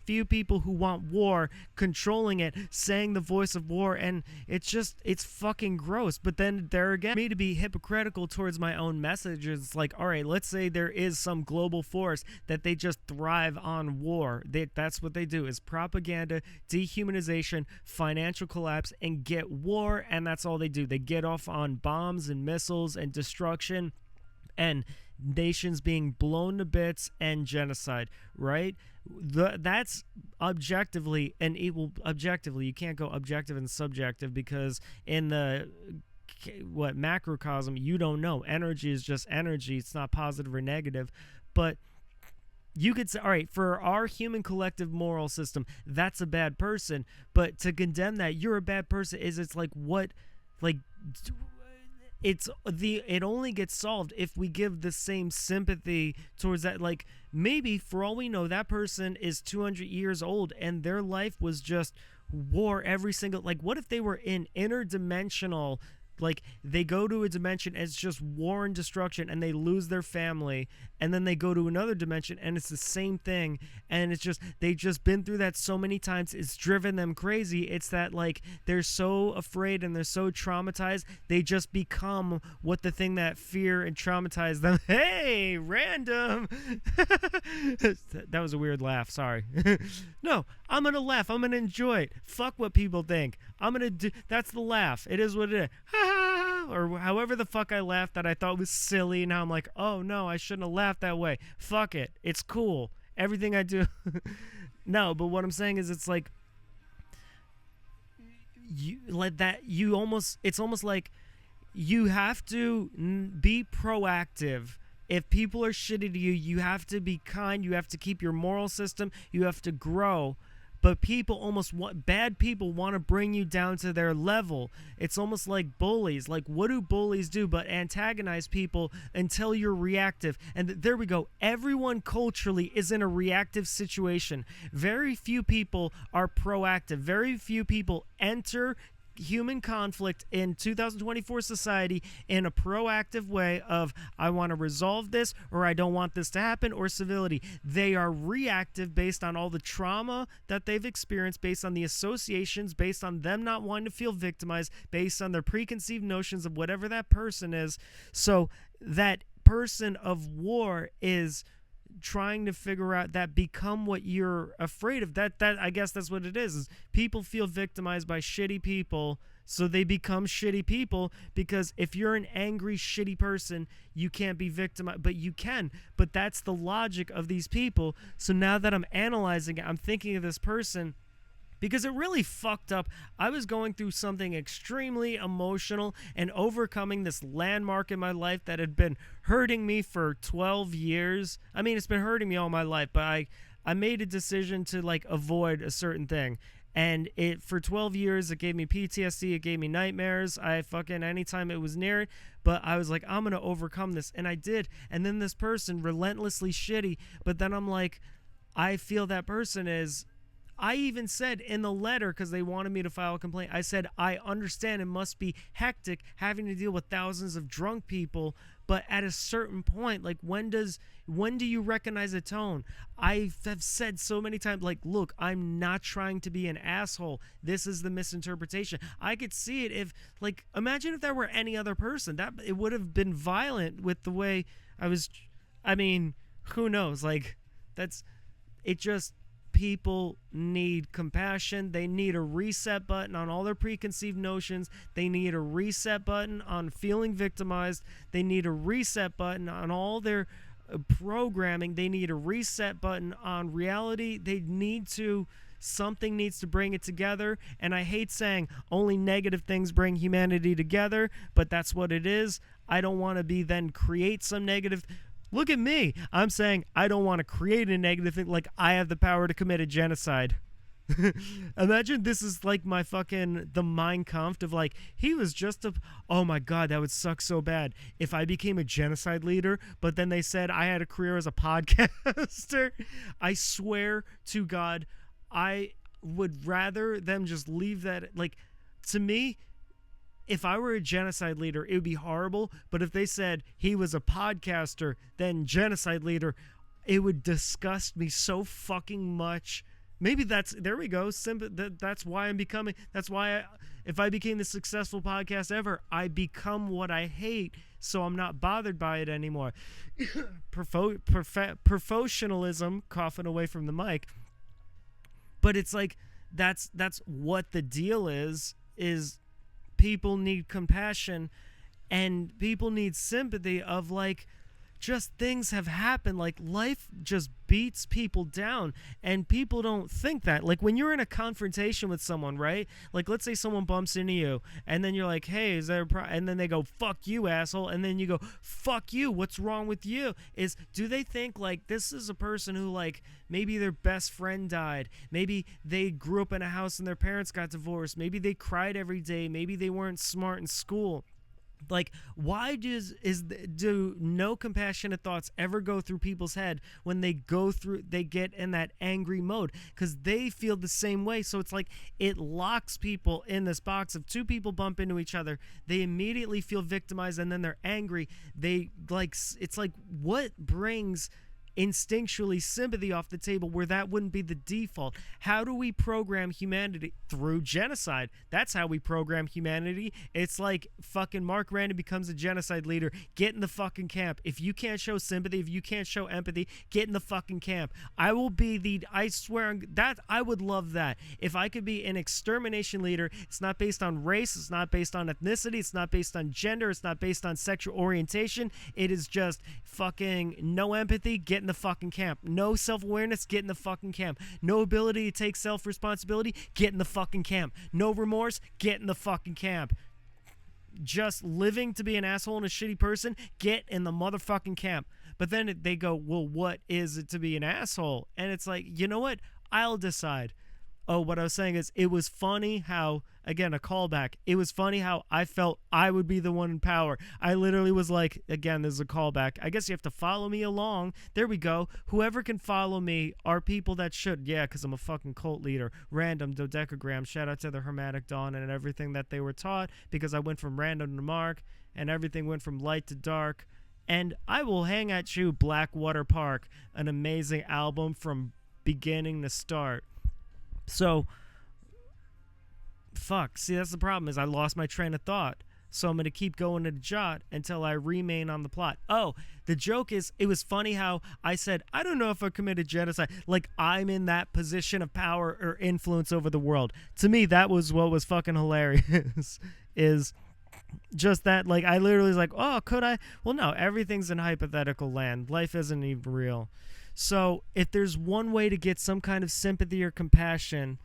few people who want war controlling it, saying the voice of war, and it's fucking gross. But then there again, me to be hypocritical towards my own message is like, all right, let's say there is some global force that they just thrive on war. That's what they do, is propaganda, dehumanization, financial collapse, and get war, and that's all they do. They get off on bombs and missiles and destruction and nations being blown to bits and genocide, right? That's objectively and objectively. You can't go objective and subjective because in the macrocosm, you don't know. Energy is just energy. It's not positive or negative, but you could say, all right, for our human collective moral system, that's a bad person. But to condemn that you're a bad person it only gets solved if we give the same sympathy towards that. Like, maybe for all we know, that person is 200 years old and their life was just war every single, like, what if they were in interdimensional, like, they go to a dimension and it's just war and destruction and they lose their family, and then they go to another dimension and it's the same thing, and it's just, they've just been through that so many times, it's driven them crazy. It's that, like, they're so afraid and they're so traumatized, they just become what the thing that fear and traumatized them. Hey, random. That was a weird laugh, sorry. No, I'm gonna laugh, I'm gonna enjoy it. Fuck what people think. I'm gonna do, that's the laugh. It is what it is. Or however the fuck I laughed that I thought was silly. Now I'm like, oh no, I shouldn't have laughed that way. Fuck it. It's cool. Everything I do. No, but what I'm saying is, it's like, it's almost like you have to be proactive. If people are shitty to you, you have to be kind. You have to keep your moral system. You have to grow. But bad people want to bring you down to their level. It's almost like bullies. Like, what do bullies do but antagonize people until you're reactive? And there we go. Everyone culturally is in a reactive situation. Very few people are proactive. Very few people enter human conflict in 2024 society in a proactive way of, I want to resolve this, or I don't want this to happen, or civility. They are reactive based on all the trauma that they've experienced, based on the associations, based on them not wanting to feel victimized, based on their preconceived notions of whatever that person is. So that person of war is trying to figure out that, become what you're afraid of. That I guess that's what it is people feel victimized by shitty people, so they become shitty people. Because if you're an angry, shitty person, you can't be victimized, but you can. But that's the logic of these people. So now that I'm analyzing it, I'm thinking of this person, because it really fucked up. I was going through something extremely emotional and overcoming this landmark in my life that had been hurting me for 12 years. I mean, it's been hurting me all my life, but I made a decision to, like, avoid a certain thing. And it for 12 years, it gave me PTSD. It gave me nightmares. I fucking anytime it was near it. But I was like, I'm gonna overcome this, and I did. And then this person relentlessly shitty. But then I'm like, I feel that person is. I even said in the letter, because they wanted me to file a complaint, I said, I understand it must be hectic having to deal with thousands of drunk people, but at a certain point, like, when do you recognize a tone? I have said so many times, like, look, I'm not trying to be an asshole. This is the misinterpretation. I could see it if, like, imagine if there were any other person. That it would have been violent with the way I was. I mean, who knows? Like, it just. People need compassion. They need a reset button on all their preconceived notions. They need a reset button on feeling victimized. They need a reset button on all their programming. They need a reset button on reality. Something needs to bring it together. And I hate saying only negative things bring humanity together, but that's what it is. I don't want to create some negative. Look at me. I'm saying I don't want to create a negative thing, like I have the power to commit a genocide. Imagine this is like my fucking the Mein Kampf of like, he was just oh my god, that would suck so bad if I became a genocide leader, but then they said I had a career as a podcaster. I swear to God, I would rather them just leave that. Like, to me, if I were a genocide leader, it would be horrible. But if they said he was a podcaster, then genocide leader, it would disgust me so fucking much. Maybe there we go. That's why I'm becoming, if I became the successful podcast ever, I become what I hate. So I'm not bothered by it anymore. Professionalism, coughing away from the mic. But it's like, that's what the deal is people need compassion and people need sympathy of like, just things have happened. Like, life just beats people down and people don't think that. Like, when you're in a confrontation with someone, right? Like, let's say someone bumps into you and then you're like, hey, is there and then they go, fuck you, asshole. And then you go, fuck you, what's wrong with you? Do they think like this is a person who, like, maybe their best friend died, maybe they grew up in a house and their parents got divorced, maybe they cried every day, maybe they weren't smart in school. Like, why do no compassionate thoughts ever go through people's head when they get in that angry mode? Because they feel the same way. So it's like it locks people in this box of two people bump into each other. They immediately feel victimized and then they're angry. It's like, what brings instinctually sympathy off the table where that wouldn't be the default? How do we program humanity? Through genocide. That's how we program humanity. It's like fucking Mark Random becomes a genocide leader. Get in the fucking camp. If you can't show sympathy, if you can't show empathy, get in the fucking camp. I swear that I would love that. If I could be an extermination leader, it's not based on race, it's not based on ethnicity, it's not based on gender, it's not based on sexual orientation. It is just fucking no empathy, get in the fucking camp. No self-awareness, get in the fucking camp. No ability to take self-responsibility, get in the fucking camp. No remorse, get in the fucking camp. Just living to be an asshole and a shitty person, get in the motherfucking camp. But then they go, well, what is it to be an asshole? And it's like, you know what? I'll decide. Oh, what I was saying is, it was funny how, again, a callback. It was funny how I felt I would be the one in power. I literally was like, again, this is a callback. I guess you have to follow me along. There we go. Whoever can follow me are people that should. Yeah, because I'm a fucking cult leader. RanDoM, dodecagram. Shout out to the Hermetic Dawn and everything that they were taught, because I went from RanDoM to Mark, and everything went from light to dark. And I will hang at you, Blackwater Park, an amazing album from beginning to start. So, fuck. See, that's the problem, is I lost my train of thought. So I'm going to keep going to the jot until I remain on the plot. Oh, the joke is, it was funny how I said, I don't know if I committed genocide. Like, I'm in that position of power or influence over the world. To me, that was what was fucking hilarious. Is just that, like, I literally was like, oh, could I? Well, no, everything's in hypothetical land. Life isn't even real. So if there's one way to get some kind of sympathy or compassion,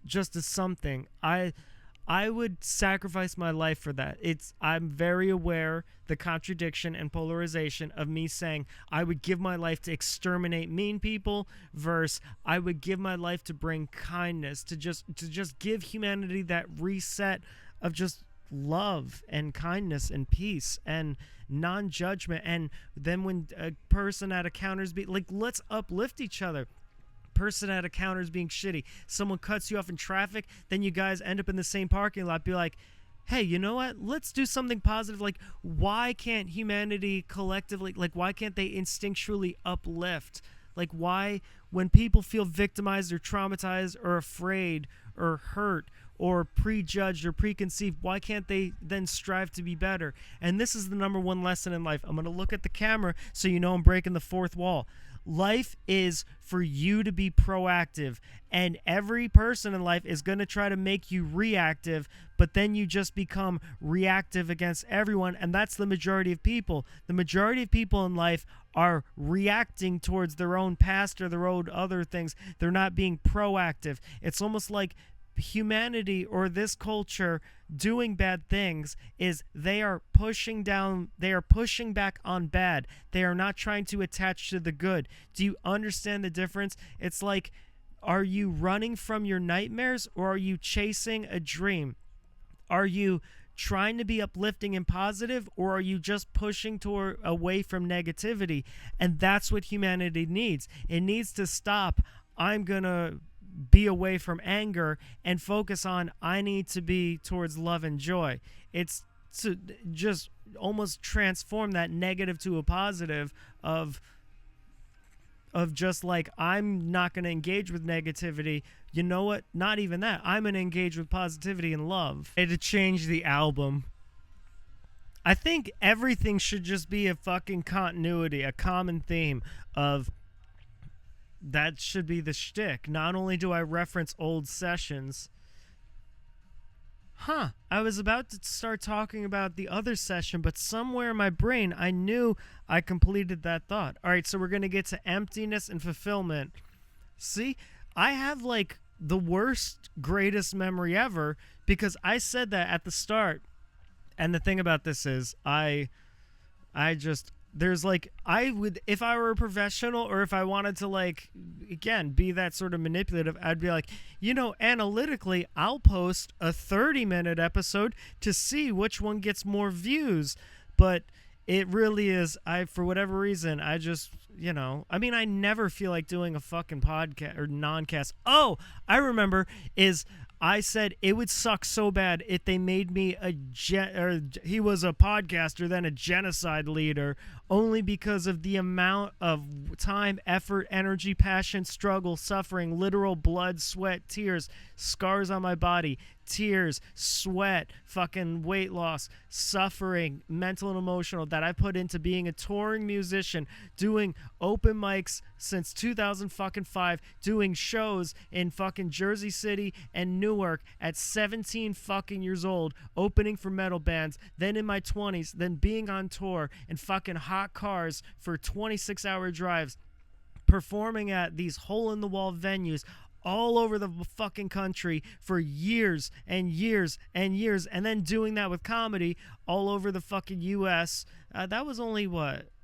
just as something, I I would sacrifice my life for that. I'm very aware the contradiction and polarization of me saying I would give my life to exterminate mean people versus I would give my life to bring kindness, to just give humanity that reset of just love and kindness and peace and non-judgment. And then when a person at a counter's let's uplift each other. Person at a counter is being shitty, someone cuts you off in traffic, then you guys end up in the same parking lot, be like, hey, you know what, let's do something positive. Like, why can't humanity collectively, like, why can't they instinctually uplift? Like, why, when people feel victimized or traumatized or afraid or hurt or prejudged or preconceived, why can't they then strive to be better? And this is the number one lesson in life. I'm going to look at the camera so you know I'm breaking the fourth wall. Life is for you to be proactive, and every person in life is going to try to make you reactive, but then you just become reactive against everyone, and that's the majority of people. The majority of people in life are reacting towards their own past or their own other things. They're not being proactive. It's almost like humanity or this culture doing bad things is they are pushing back on bad. They are not trying to attach to the good. Do you understand the difference? It's like, are you running from your nightmares or are you chasing a dream? Are you trying to be uplifting and positive, or are you just pushing away from negativity? And that's what humanity needs. It needs to stop, I'm gonna be away from anger, and focus on, I need to be towards love and joy. It's to just almost transform that negative to a positive of just like, I'm not going to engage with negativity. You know what? Not even that. I'm going to engage with positivity and love. And to change the album, I think everything should just be a fucking continuity, a common theme of that should be the shtick. Not only do I reference old sessions. I was about to start talking about the other session, but somewhere in my brain, I knew I completed that thought. All right, so we're going to get to emptiness and fulfillment. See, I have like the worst, greatest memory ever because I said that at the start. And the thing about this is, there's like, I would, if I were a professional or if I wanted to, like, again, be that sort of manipulative, I'd be like, you know, analytically, I'll post a 30-minute episode to see which one gets more views. But it really is, for whatever reason, I just, you know, I mean, I never feel like doing a fucking podcast or non-cast. Oh, I remember I said it would suck so bad if they made me he was a podcaster, then a genocide leader, only because of the amount of time, effort, energy, passion, struggle, suffering, literal blood, sweat, tears, scars on my body, tears, sweat, fucking weight loss, suffering, mental and emotional, that I put into being a touring musician, doing open mics since 2005, doing shows in fucking Jersey City and Newark at 17 fucking years old, opening for metal bands, then in my 20s, then being on tour in fucking hot cars for 26-hour drives, performing at these hole-in-the-wall venues all over the fucking country for years and years and years, and then doing that with comedy all over the fucking U.S. That was only,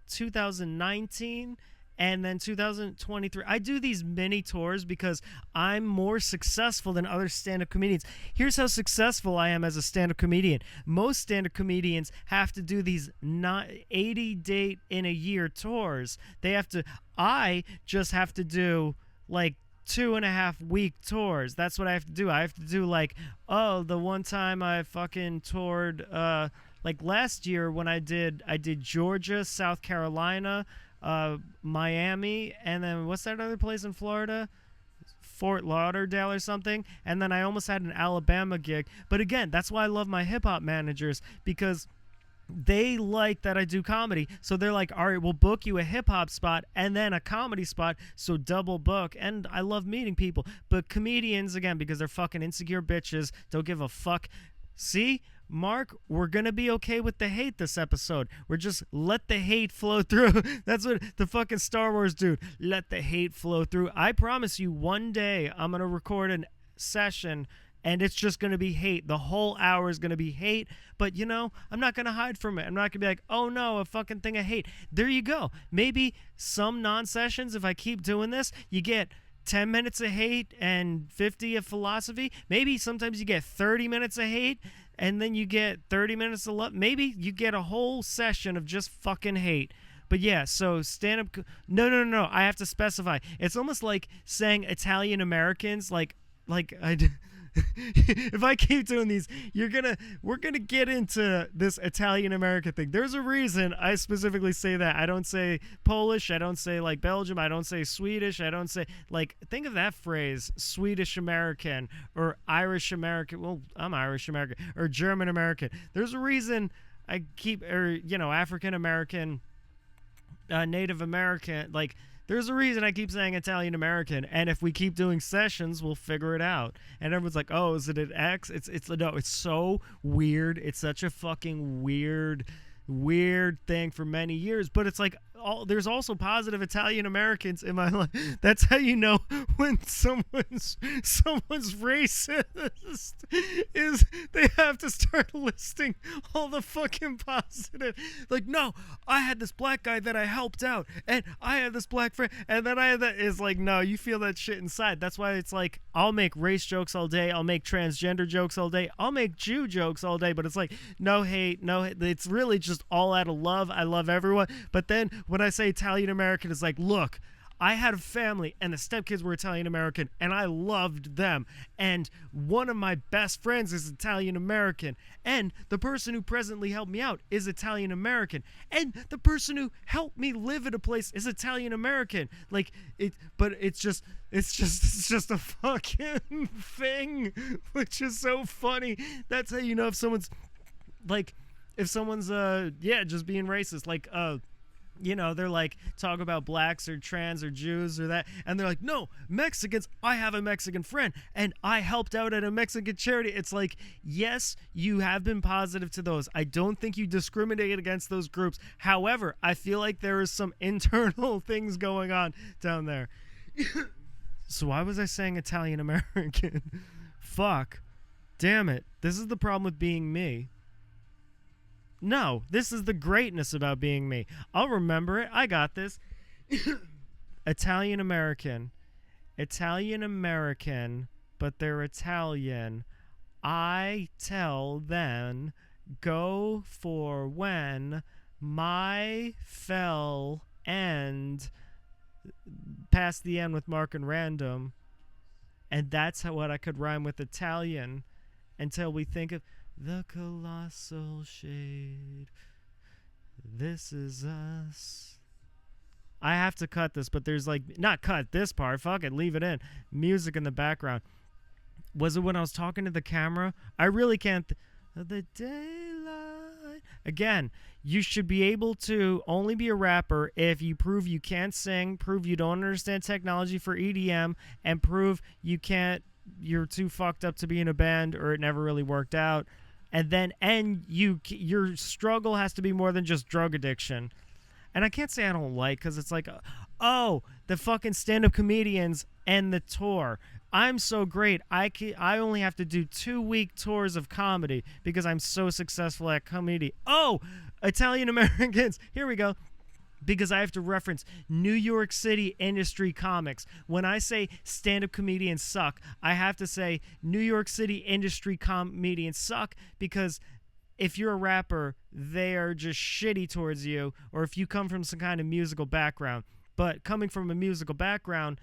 2019? And then 2023, I do these mini tours because I'm more successful than other stand-up comedians. Here's how successful I am as a stand-up comedian. Most stand-up comedians have to do these 80-date in a year tours. I just have to do like 2.5-week tours. That's what I have to do. I have to do like, the one time I fucking toured, like last year when I did Georgia, South Carolina, Miami, and then what's that other place in Florida? Fort Lauderdale or something. And then I almost had an Alabama gig. But again, that's why I love my hip-hop managers, because they like that I do comedy. So they're like, all right, we'll book you a hip-hop spot and then a comedy spot, so double book. And I love meeting people. But comedians, again, because they're fucking insecure bitches, don't give a fuck. See, Mark, we're going to be okay with the hate this episode. We're just let the hate flow through. That's what the fucking Star Wars dude, let the hate flow through. I promise you one day I'm going to record a session and it's just going to be hate. The whole hour is going to be hate, but you know, I'm not going to hide from it. I'm not going to be like, oh no, a fucking thing of hate. There you go. Maybe some non-sessions, if I keep doing this, you get 10 minutes of hate and 50 of philosophy. Maybe sometimes you get 30 minutes of hate and then you get 30 minutes of love. Maybe you get a whole session of just fucking hate. But yeah, so stand-up... No. I have to specify. It's almost like saying Italian Americans, like if I keep doing these, we're gonna get into this Italian American thing. There's a reason I specifically say that. I don't say Polish, I don't say like Belgium, I don't say Swedish, I don't say like, think of that phrase, Swedish American or Irish American. Well, I'm Irish American or German American. There's a reason I keep, or you know, African American, Native American, like there's a reason I keep saying Italian American, and if we keep doing sessions, we'll figure it out. And everyone's like, "Oh, is it an X?" No, it's so weird. It's such a fucking weird thing for many years. But it's like there's also positive Italian Americans in my life. That's how you know when someone's racist is they have to start listing all the fucking positive. Like, no, I had this black guy that I helped out, and I had this black friend, and then I had that. Is like, no, you feel that shit inside. That's why it's like, I'll make race jokes all day, I'll make transgender jokes all day, I'll make Jew jokes all day, but it's like no hate. It's really just all out of love. I love everyone. But then when I say Italian American, it's like, look, I had a family and the stepkids were Italian American and I loved them, and one of my best friends is Italian American, and the person who presently helped me out is Italian American, and the person who helped me live at a place is Italian American. Like it, but it's just a fucking thing, which is so funny. That's how you know if someone's just being racist. Like you know, they're like, talk about blacks or trans or Jews or that, and they're like, no, Mexicans, I have a Mexican friend and I helped out at a Mexican charity. It's like, yes, you have been positive to those. I don't think you discriminate against those groups. However, I feel like there is some internal things going on down there. So why was I saying Italian American? Fuck. Damn it. This is the problem with being me. No, this is the greatness about being me. I'll remember it. I got this. Italian American, but they're Italian. I tell them, go for when my fell end, past the end with Mark and RanDoM, and that's what I could rhyme with Italian until we think of the colossal shade. This is us. I have to cut this, but there's like, not cut this part. Fuck it, leave it in. Music in the background. Was it when I was talking to the camera? I really can't. The daylight. Again, you should be able to only be a rapper if you prove you can't sing, prove you don't understand technology for EDM, and prove you're too fucked up to be in a band or it never really worked out. And your struggle has to be more than just drug addiction. And I can't say I don't like, because it's like, oh, the fucking stand-up comedians and the tour. I'm so great. I only have to do 2-week tours of comedy because I'm so successful at comedy. Oh, Italian Americans. Here we go. Because I have to reference New York City industry comics. When I say stand-up comedians suck, I have to say New York City industry comedians suck, because if you're a rapper, they are just shitty towards you, or if you come from some kind of musical background. But coming from a musical background,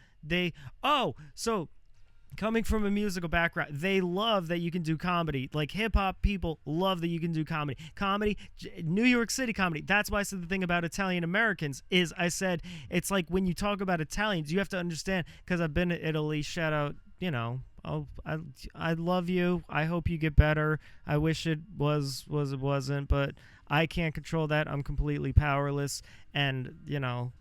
coming from a musical background, they love that you can do comedy. Like hip-hop people love that you can do comedy. New York City comedy. That's why I said the thing about Italian Americans is I said it's like when you talk about Italians, you have to understand, because I've been to Italy, shout out, you know, I love you. I hope you get better. I wish it it wasn't, but I can't control that. I'm completely powerless, and, you know,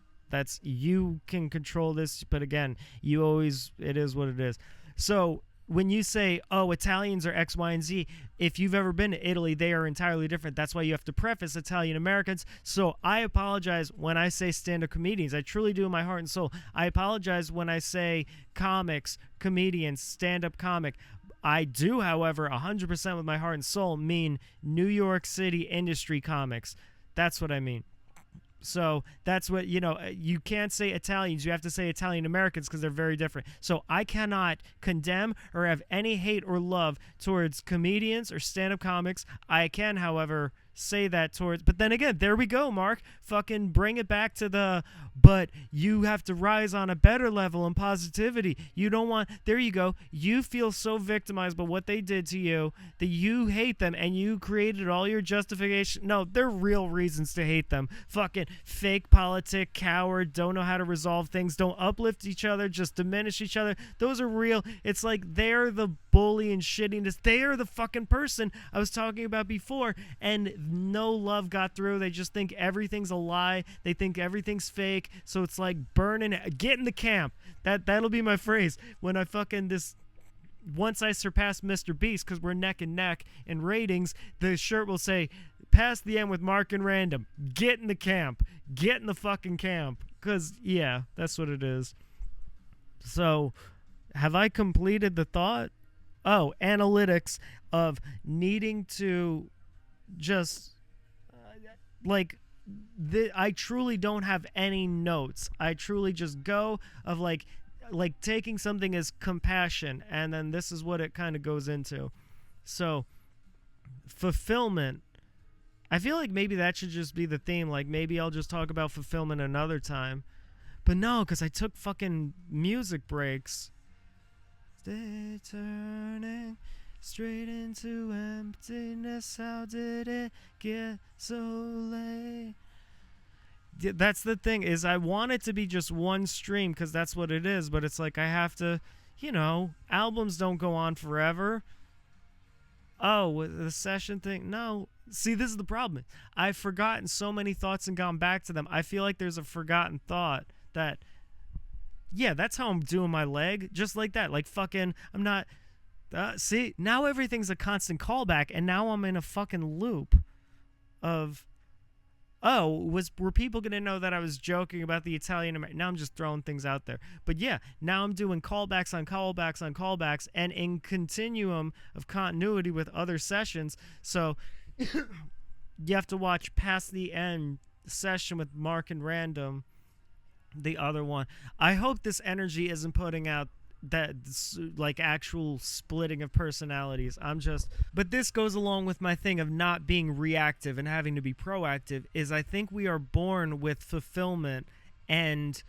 you can control this, but again, it is what it is. So when you say, oh, Italians are X, Y, and Z, if you've ever been to Italy, they are entirely different. That's why you have to preface Italian Americans. So I apologize when I say stand-up comedians. I truly do in my heart and soul. I apologize when I say comics, comedians, stand-up comic. I do, however, 100% with my heart and soul mean New York City industry comics. That's what I mean. So that's what, you can't say Italians. You have to say Italian Americans because they're very different. So I cannot condemn or have any hate or love towards comedians or stand-up comics. I can, however, say that towards, but then again, there we go, Mark. Fucking bring it back to but you have to rise on a better level in positivity. You don't want, there you go. You feel so victimized by what they did to you that you hate them and you created all your justification. No, they're real reasons to hate them. Fucking fake politic, coward, don't know how to resolve things, don't uplift each other, just diminish each other. Those are real. It's like they're the bully and shittiness. They are the fucking person I was talking about before, and no love got through. They just think everything's a lie. They think everything's fake. So it's like burning, get in the camp. That'll be my phrase when I fucking once I surpass Mr. Beast, because we're neck and neck in ratings, the shirt will say, past the end with Mark and RanDoM. Get in the camp. Get in the fucking camp. Because, yeah, that's what it is. So, have I completed the thought? Oh, analytics of needing to just, I truly don't have any notes. I truly just go of like taking something as compassion, and then this is what it kind of goes into. So, fulfillment. I feel like maybe that should just be the theme. Like, maybe I'll just talk about fulfillment another time. But no, because I took fucking music breaks. Stay turning straight into emptiness. How did it get so late? That's the thing, is I want it to be just one stream because that's what it is, but it's like I have to, albums don't go on forever. Oh, with the session thing, no. See, this is the problem. I've forgotten so many thoughts and gone back to them. I feel like there's a forgotten thought that, yeah, that's how I'm doing my leg, just like that. Like fucking, I'm not, see, now everything's a constant callback, and now I'm in a fucking loop of, were people going to know that I was joking about the Italian American? Now I'm just throwing things out there. But yeah, now I'm doing callbacks on callbacks on callbacks, and in continuum of continuity with other sessions. So you have to watch past the end session with Mark and RanDoM, the other one. I hope this energy isn't putting out that like actual splitting of personalities. But this goes along with my thing of not being reactive and having to be proactive, is I think we are born with fulfillment and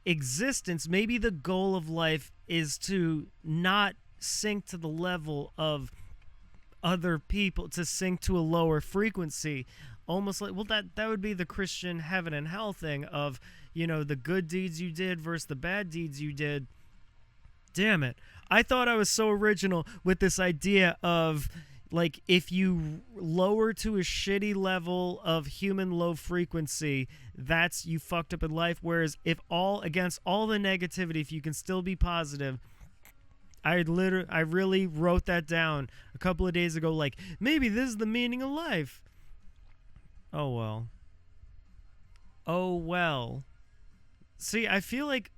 existence. Maybe the goal of life is to not sink to the level of other people, to sink to a lower frequency, almost like, well, that would be the Christian heaven and hell thing of, the good deeds you did versus the bad deeds you did. Damn it. I thought I was so original with this idea of, like, if you lower to a shitty level of human low frequency, that's you fucked up in life. Whereas if against all the negativity, if you can still be positive, I really wrote that down a couple of days ago, like, maybe this is the meaning of life. Oh, well. Oh, well. See, I feel like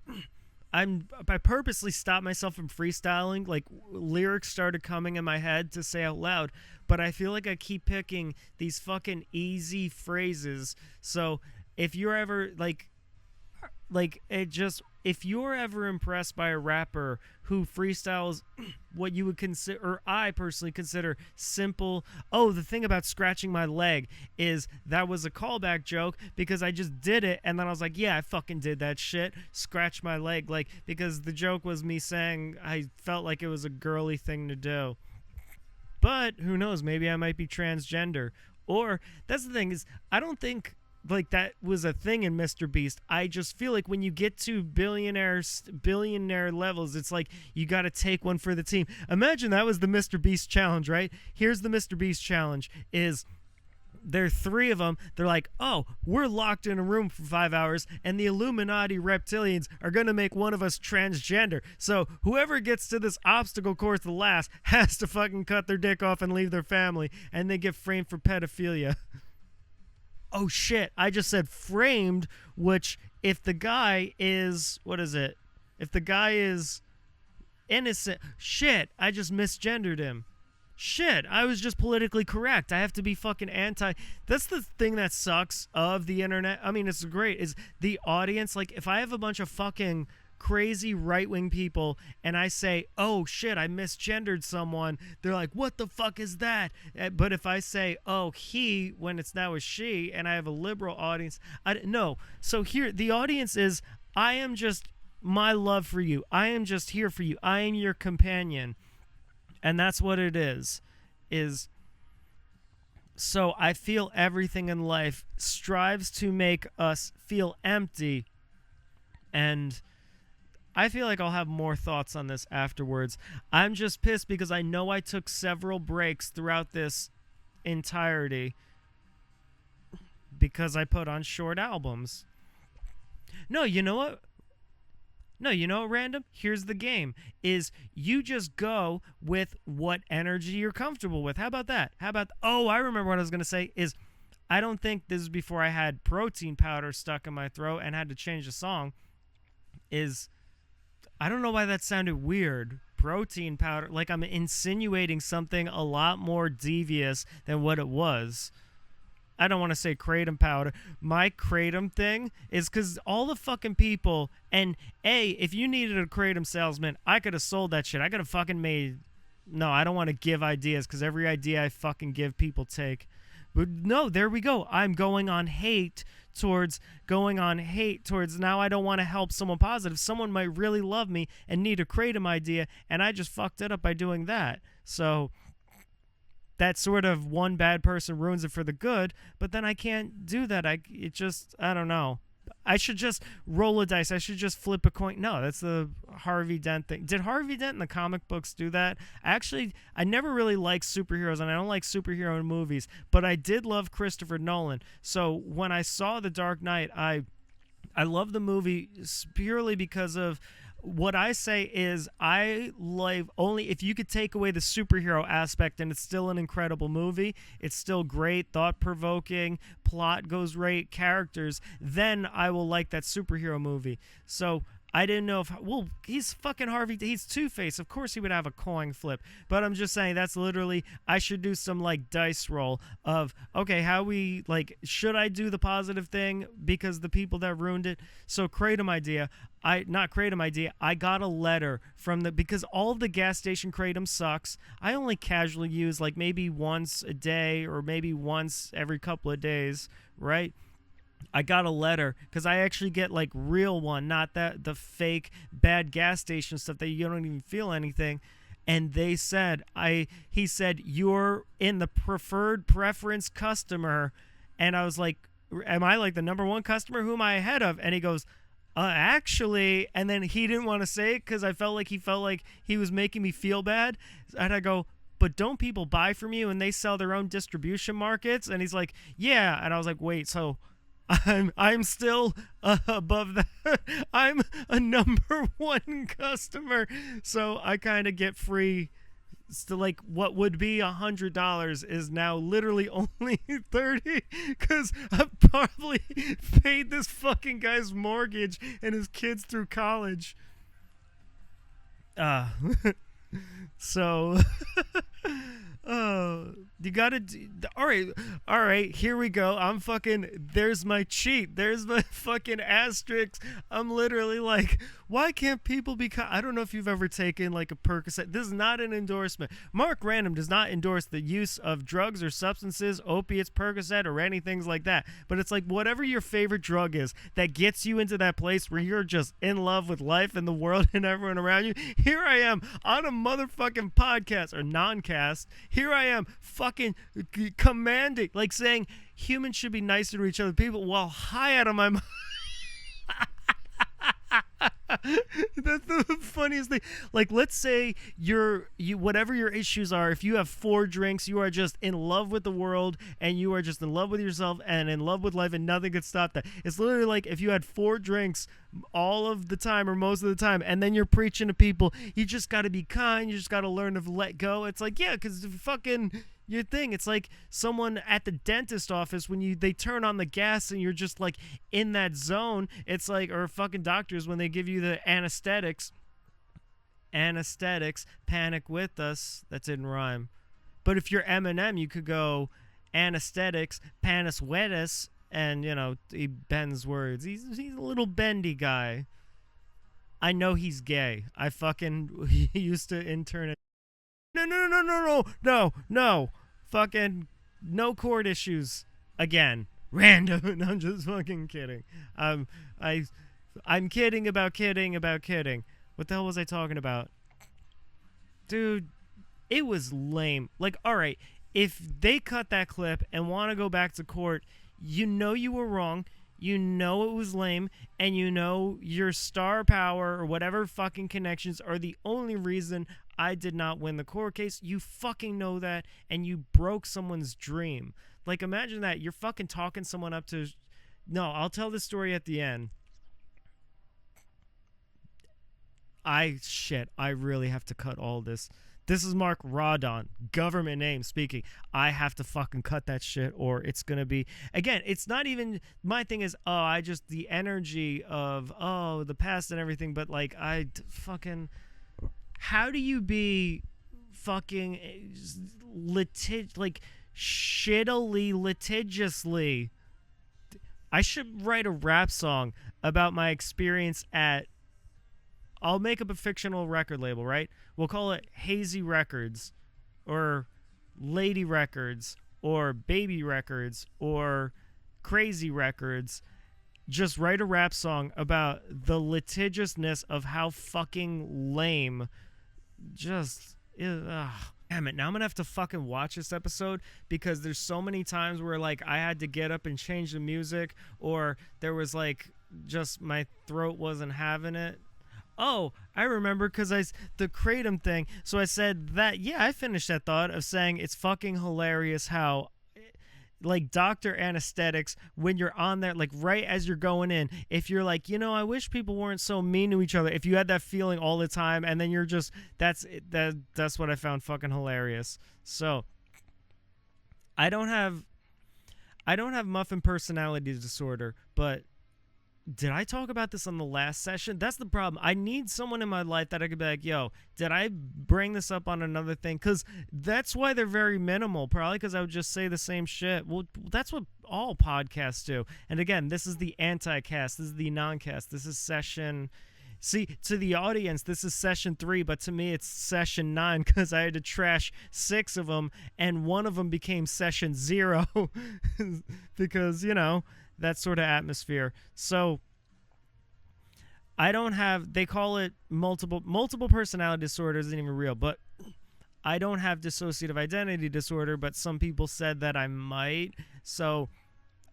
I purposely stopped myself from freestyling. Like, lyrics started coming in my head to say out loud, but I feel like I keep picking these fucking easy phrases. So if you're ever if you're ever impressed by a rapper who freestyles what you would consider, or I personally consider, simple. Oh, the thing about scratching my leg is that was a callback joke because I just did it, and then I was like, yeah, I fucking did that shit. Scratch my leg, like, because the joke was me saying I felt like it was a girly thing to do. But who knows? Maybe I might be transgender. Or that's the thing, is I don't think like that was a thing in Mr. Beast. I just feel like when you get to billionaire levels, it's like you got to take one for the team. Imagine that was the Mr. Beast challenge, right? Here's the Mr. Beast challenge: is there are three of them. They're like, oh, we're locked in a room for 5 hours, and the Illuminati reptilians are gonna make one of us transgender. So whoever gets to this obstacle course the last has to fucking cut their dick off and leave their family, and they get framed for pedophilia. Oh shit, I just said framed, which if the guy is, what is it? If the guy is innocent. Shit, I just misgendered him. Shit, I was just politically correct. I have to be fucking anti. That's the thing that sucks of the internet. I mean, it's great. Is the audience, like, if I have a bunch of fucking crazy right-wing people and I say, oh shit, I misgendered someone, they're like, what the fuck is that? But if I say, oh, he, when it's now a she, and I have a liberal audience, no. So here, the audience is, I am just my love for you. I am just here for you. I am your companion. And that's what it is. So I feel everything in life strives to make us feel empty. And I feel like I'll have more thoughts on this afterwards. I'm just pissed because I know I took several breaks throughout this entirety because I put on short albums. No, you know what? RanDoM? Here's the game. Is you just go with what energy you're comfortable with. How about that? Oh, I remember what I was going to say is I don't think this is before I had protein powder stuck in my throat and had to change the song. I don't know why that sounded weird. Protein powder. Like I'm insinuating something a lot more devious than what it was. I don't want to say kratom powder. My kratom thing is because all the fucking people, and if you needed a kratom salesman, I could have sold that shit. I could have fucking made, no, I don't want to give ideas because every idea I fucking give, people take. But no, there we go. I'm going on hate towards now I don't want to help someone positive. Someone might really love me and need a kratom idea, and I just fucked it up by doing that. So that sort of one bad person ruins it for the good, but then I can't do that. I don't know. I should just roll a dice. I should just flip a coin. No, that's the Harvey Dent thing. Did Harvey Dent in the comic books do that? I never really liked superheroes, and I don't like superhero movies, but I did love Christopher Nolan. So when I saw The Dark Knight, I love the movie purely because of what I say is I like only if you could take away the superhero aspect and it's still an incredible movie, it's still great, thought-provoking, plot goes right, characters, then I will like that superhero movie. So I didn't know if, well, he's fucking Harvey, he's Two-Face, of course he would have a coin flip, but I'm just saying that's literally, I should do some like dice roll of, okay, should I do the positive thing because the people that ruined it? So kratom idea, I got a letter from because all of the gas station kratom sucks. I only casually use like maybe once a day or maybe once every couple of days, right? I got a letter because I actually get like real one, not the fake bad gas station stuff that you don't even feel anything. And they said, he said, you're in the preference customer. And I was like, am I like the number one customer? Who am I ahead of? And he goes, actually, and then he didn't want to say it because he felt like he was making me feel bad. And I go, but don't people buy from you and they sell their own distribution markets? And he's like, yeah. And I was like, wait, so I'm still above that. I'm a number one customer, so I kind of get free. Still, like what would be $100 is now literally only $30 because I've probably paid this fucking guy's mortgage and his kids through college. So. Oh, you gotta do, all right, here we go. There's my cheat. There's my fucking asterisk. I'm literally like, why can't people be, I don't know if you've ever taken like a Percocet. This is not an endorsement. Mark RanDoM does not endorse the use of drugs or substances, opiates, Percocet, or anything like that. But it's like whatever your favorite drug is that gets you into that place where you're just in love with life and the world and everyone around you. Here I am on a motherfucking podcast or non-cast. Here I am fucking commanding, like saying humans should be nicer to each other, people, while high out of my mind. That's the funniest thing. Like, let's say you whatever your issues are, if you have 4 drinks, you are just in love with the world and you are just in love with yourself and in love with life and nothing could stop that. It's literally like if you had 4 drinks all of the time or most of the time and then you're preaching to people, you just got to be kind, you just got to learn to let go. It's like, yeah, because fucking your thing. It's like someone at the dentist office when they turn on the gas and you're just like in that zone. It's like, or fucking doctors when they give you the anesthetics anesthetics, panic with us. That didn't rhyme. But if you're Eminem, you could go anesthetics, panis wetus, and, you know, he bends words. He's a little bendy guy. I know he's gay. I fucking he used to intern at. No. Fucking no court issues again. Random. I'm just fucking kidding. I'm kidding about kidding about kidding. What the hell was I talking about? Dude, it was lame. Like, all right, if they cut that clip and want to go back to court, you know you were wrong. You know it was lame, and you know your star power or whatever fucking connections are the only reason I did not win the court case. You fucking know that, and you broke someone's dream. Like, imagine that. You're fucking talking someone up to... No, I'll tell the story at the end. I really have to cut all this. This is Mark RanDoM, government name speaking. I have to fucking cut that shit, or it's going to be... Again, it's not even... My thing is, the energy of, the past and everything, but, like, fucking... How do you be fucking... shittily, litigiously... I should write a rap song about my experience at... I'll make up a fictional record label, right? We'll call it Hazy Records, or Lady Records, or Baby Records, or Crazy Records. Just write a rap song about the litigiousness of how fucking lame. Just, damn it. Now I'm going to have to fucking watch this episode, because there's so many times where, like, I had to get up and change the music, or there was, like, just my throat wasn't having it. Oh, I remember, because the Kratom thing. So I said that, I finished that thought of saying it's fucking hilarious how, like, doctor anesthetics, when you're on there, like, right as you're going in, if you're like, I wish people weren't so mean to each other, if you had that feeling all the time, and then you're just, that's what I found fucking hilarious. So, I don't have muffin personality disorder, but... Did I talk about this on the last session? That's the problem. I need someone in my life that I could be like, yo, did I bring this up on another thing? Because that's why they're very minimal. Probably because I would just say the same shit. Well, that's what all podcasts do. And again, this is the anti-cast. This is the non-cast. This is session... See, to the audience, this is session 3, but to me, it's session 9, because I had to trash 6 of them, and one of them became session 0, because, that sort of atmosphere. So, I don't have... They call it multiple personality disorder. Isn't even real, but I don't have dissociative identity disorder, but some people said that I might. So,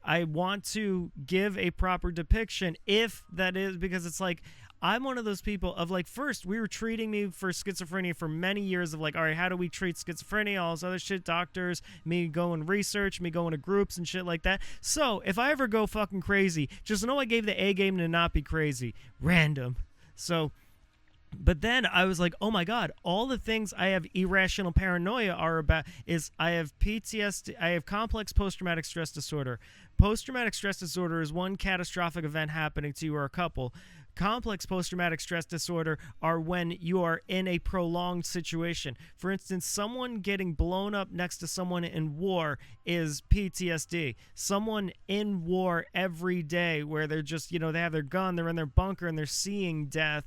I want to give a proper depiction, if that is... Because it's like... I'm one of those people of, like, first, we were treating me for schizophrenia for many years of, like, all right, how do we treat schizophrenia, all this other shit, doctors, me going research, me going to groups and shit like that. So, if I ever go fucking crazy, just know I gave the A game to not be crazy. RanDoM. So, but then I was like, oh my God, all the things I have irrational paranoia are about is I have PTSD, I have complex post-traumatic stress disorder. Post-traumatic stress disorder is one catastrophic event happening to you or a couple. Complex post-traumatic stress disorder are when you are in a prolonged situation. For instance, someone getting blown up next to someone in war is PTSD. Someone in war every day where they're just, they have their gun, they're in their bunker, and they're seeing death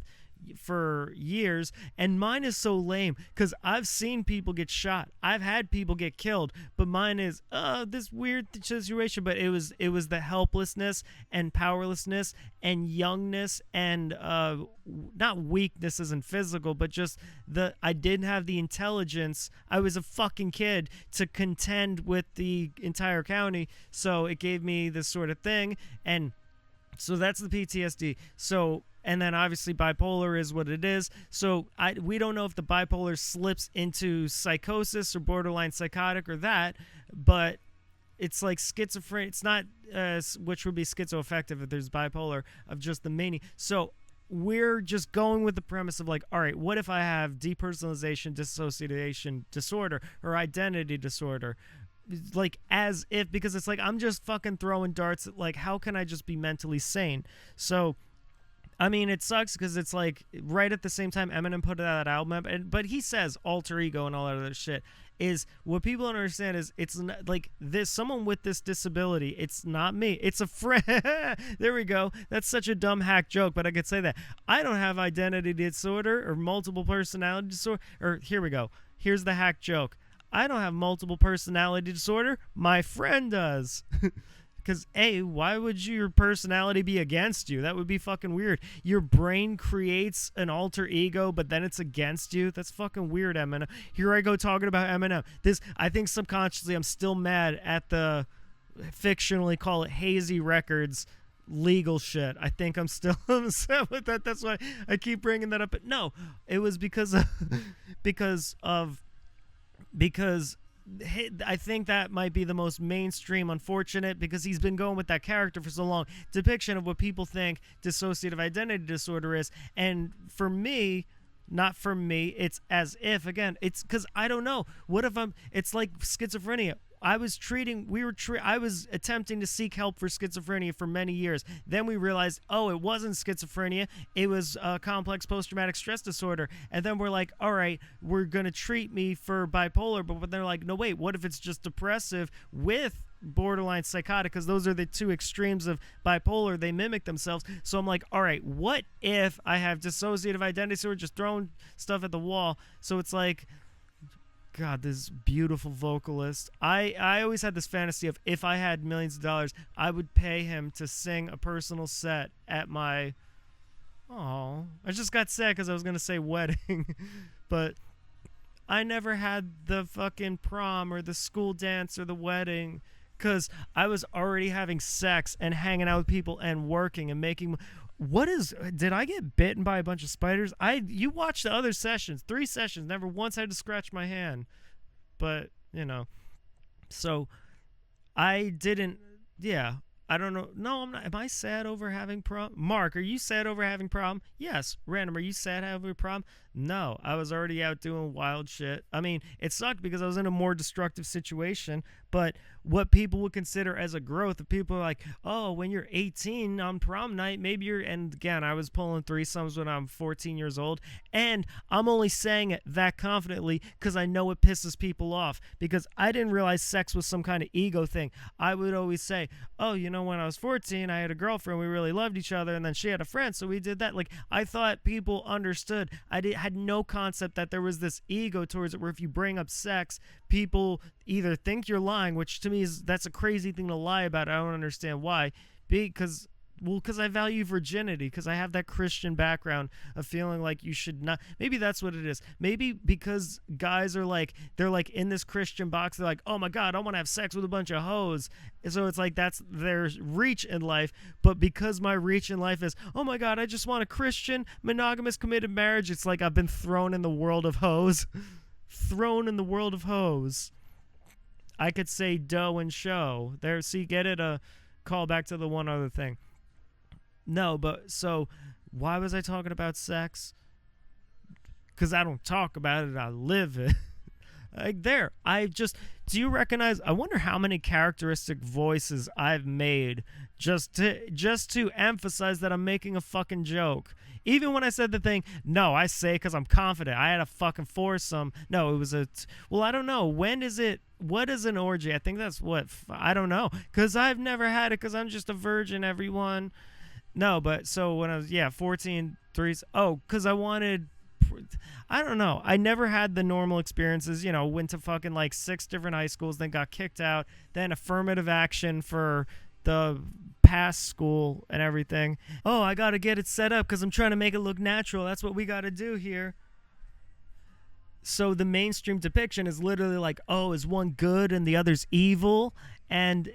for years. And mine is so lame because I've seen people get shot, I've had people get killed, but mine is this weird situation. But it was the helplessness and powerlessness and youngness and not weakness isn't physical, but just I didn't have the intelligence. I was a fucking kid to contend with the entire county, so it gave me this sort of thing. And so that's the PTSD. So, and then obviously bipolar is what it is. So we don't know if the bipolar slips into psychosis or borderline psychotic or that, but it's like schizophrenia. It's not, which would be schizoaffective if there's bipolar, of just the mania. So we're just going with the premise of like, all right, what if I have depersonalization dissociation disorder or identity disorder? Like, as if, because it's like I'm just fucking throwing darts at, like, how can I just be mentally sane? So I mean, it sucks because it's like right at the same time Eminem put out that album, but he says alter ego and all that other shit. Is what people don't understand is it's not, like this someone with this disability. It's not me. It's a friend. There we go. That's such a dumb hack joke, but I could say that I don't have identity disorder or multiple personality disorder. Or here we go. Here's the hack joke. I don't have multiple personality disorder. My friend does. Because, A, why would your personality be against you? That would be fucking weird. Your brain creates an alter ego, but then it's against you? That's fucking weird, Eminem. Here I go talking about Eminem. I think subconsciously I'm still mad at the, fictionally call it Hazy Records, legal shit. I think I'm still upset with that. That's why I keep bringing that up. But no, it was because I think that might be the most mainstream, unfortunate, because he's been going with that character for so long, depiction of what people think dissociative identity disorder is. And for me, not for me, it's as if, again, it's because I don't know. What if it's like schizophrenia. I was attempting to seek help for schizophrenia for many years. Then we realized, oh, it wasn't schizophrenia. It was complex post-traumatic stress disorder. And then we're like, all right, we're going to treat me for bipolar. But they're like, no, wait, what if it's just depressive with borderline psychotic? Because those are the two extremes of bipolar. They mimic themselves. So I'm like, all right, what if I have dissociative identity disorder, just throwing stuff at the wall? So it's like, God, this beautiful vocalist. I always had this fantasy of if I had millions of dollars, I would pay him to sing a personal set at my... Oh, I just got sad because I was going to say wedding. But I never had the fucking prom or the school dance or the wedding because I was already having sex and hanging out with people and working and making... Did I get bitten by a bunch of spiders? You watched the other sessions, 3 sessions, never once had to scratch my hand. But, so I didn't, yeah, I don't know. No, I'm not. Am I sad over having prom? Mark, are you sad over having prom? Yes. Random, are you sad having prom? No, I was already out doing wild shit. I mean, it sucked because I was in a more destructive situation, but what people would consider as a growth, if people are like, oh, when you're 18 on prom night, maybe and again, I was pulling threesomes when I'm 14 years old, and I'm only saying it that confidently because I know it pisses people off, because I didn't realize sex was some kind of ego thing. I would always say, oh, when I was 14, I had a girlfriend, we really loved each other, and then she had a friend, so we did that. Like, I thought people understood. Had no concept that there was this ego towards it, where if you bring up sex, people either think you're lying, which to me that's a crazy thing to lie about. I don't understand why. Because I value virginity, because I have that Christian background of feeling like you should not. Maybe that's what it is. Maybe because guys are like, they're like in this Christian box, they're like, oh my God, I want to have sex with a bunch of hoes. And so it's like that's their reach in life. But because my reach in life is, oh my God, I just want a Christian monogamous committed marriage, it's like I've been thrown in the world of hoes. Thrown in the world of hoes. I could say dough and show. There, see, get it? Call back to the one other thing. No, but so why was I talking about sex? Because I don't talk about it, I live it. Do you recognize, I wonder how many characteristic voices I've made just to emphasize that I'm making a fucking joke. Even when I said the thing, no, I say because I'm confident. I had a fucking foursome. No, it was I don't know. What is an orgy? I think that's I don't know. Because I've never had it because I'm just a virgin, everyone. No, but so when I was, 14, threes. Oh, because I don't know. I never had the normal experiences, went to fucking like 6 different high schools, then got kicked out, then affirmative action for the past school and everything. Oh, I got to get it set up because I'm trying to make it look natural. That's what we got to do here. So the mainstream depiction is literally like, oh, is one good and the other's evil? And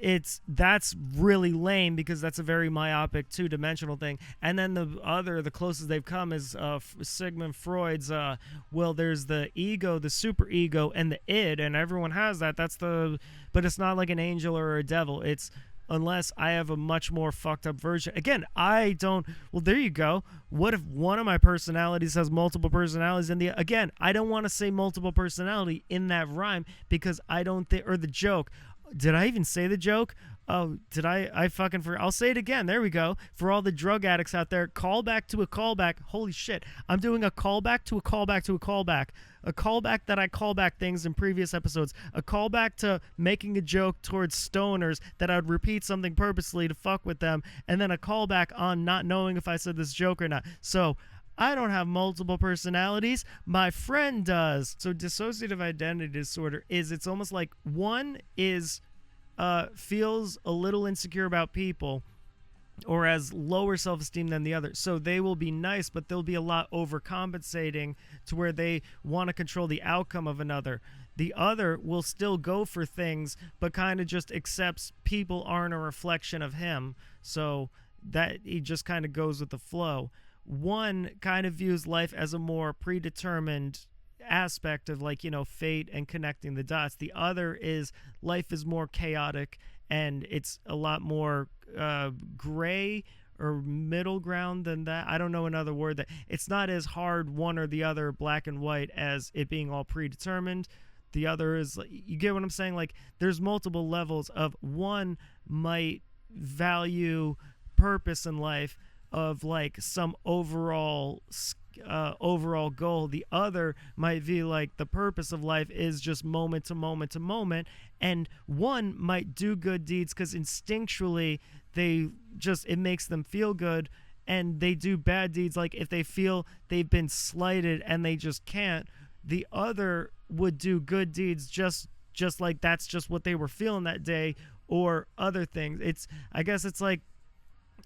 that's really lame because that's a very myopic 2-dimensional thing. And then the closest they've come is Sigmund Freud's, there's the ego, the super ego, and the id, and everyone has that. But it's not like an angel or a devil. It's unless I have a much more fucked up version. Again, I don't... Well, there you go. What if one of my personalities has multiple personalities? Again, I don't want to say multiple personality in that rhyme because I don't think... Or the joke. Did I even say the joke? Oh, did I fucking for I'll say it again. There we go. For all the drug addicts out there, callback to a callback. Holy shit. I'm doing a callback to a callback to a callback. A callback that I call back things in previous episodes. A callback to making a joke towards stoners that I'd repeat something purposely to fuck with them, and then a callback on not knowing if I said this joke or not. So I don't have multiple personalities. My friend does. So dissociative identity disorder is, it's almost like one is feels a little insecure about people or has lower self-esteem than the other. So they will be nice, but they'll be a lot overcompensating to where they want to control the outcome of another. The other will still go for things, but kind of just accepts people aren't a reflection of him. So that he just kind of goes with the flow. One kind of views life as a more predetermined aspect of, like, fate and connecting the dots. The other is life is more chaotic and it's a lot more gray or middle ground than that. I don't know another word. That it's not as hard one or the other, black and white, as it being all predetermined. The other is, you get what I'm saying? Like, there's multiple levels of one might value purpose in life of like some overall goal. The other might be like the purpose of life is just moment to moment to moment, and one might do good deeds because instinctually it makes them feel good, and they do bad deeds like if they feel they've been slighted and they just can't. The other would do good deeds just like that's just what they were feeling that day, or other things. I guess it's like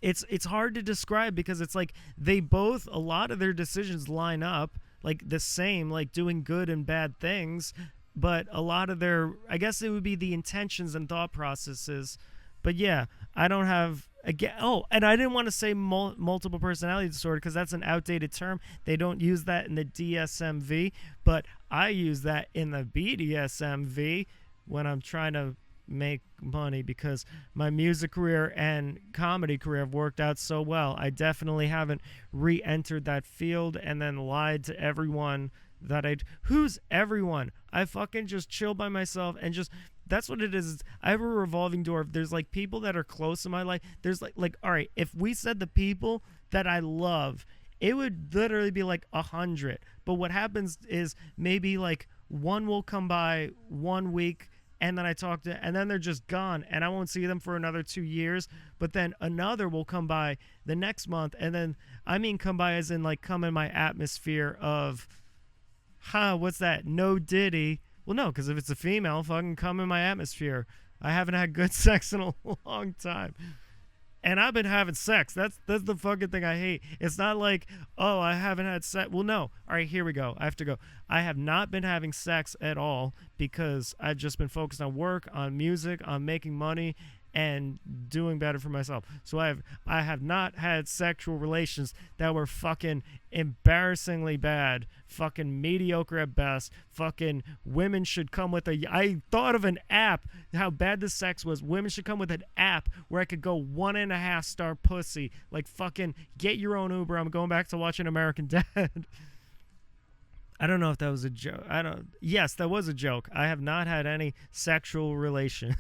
it's hard to describe because it's like they both, a lot of their decisions line up like the same, like doing good and bad things, but a lot of their, I guess it would be the intentions and thought processes. But yeah, I don't have, again, and I didn't want to say multiple personality disorder because that's an outdated term. They don't use that in the DSM-V, but I use that in the BDSM-V when I'm trying to make money, because my music career and comedy career have worked out so well. I definitely haven't re-entered that field and then lied to everyone that who's everyone? I fucking just chill by myself and just, that's what it is. I have a revolving door. If there's like people that are close in my life, there's like all right, if we said the people that I love, it would literally be like 100. But what happens is maybe like one will come by 1 week, and then I talk to, and then they're just gone, and I won't see them for another 2 years. But then another will come by the next month, and then, I mean, come by as in like come in my atmosphere of, what's that? No Diddy. Well, no, because if it's a female, fucking come in my atmosphere. I haven't had good sex in a long time. And I've been having sex. That's the fucking thing I hate. It's not like, oh, I haven't had sex. Well, no. All right, here we go. I have to go. I have not been having sex at all because I've just been focused on work, on music, on making money, and doing better for myself. So I have not had sexual relations that were fucking embarrassingly bad, fucking mediocre at best. Fucking women should come with I thought of an app, how bad the sex was. Women should come with an app where I could go 1.5 star pussy. Like, fucking get your own Uber. I'm going back to watching American Dad. I don't know if that was a joke. Yes, that was a joke. I have not had any sexual relations.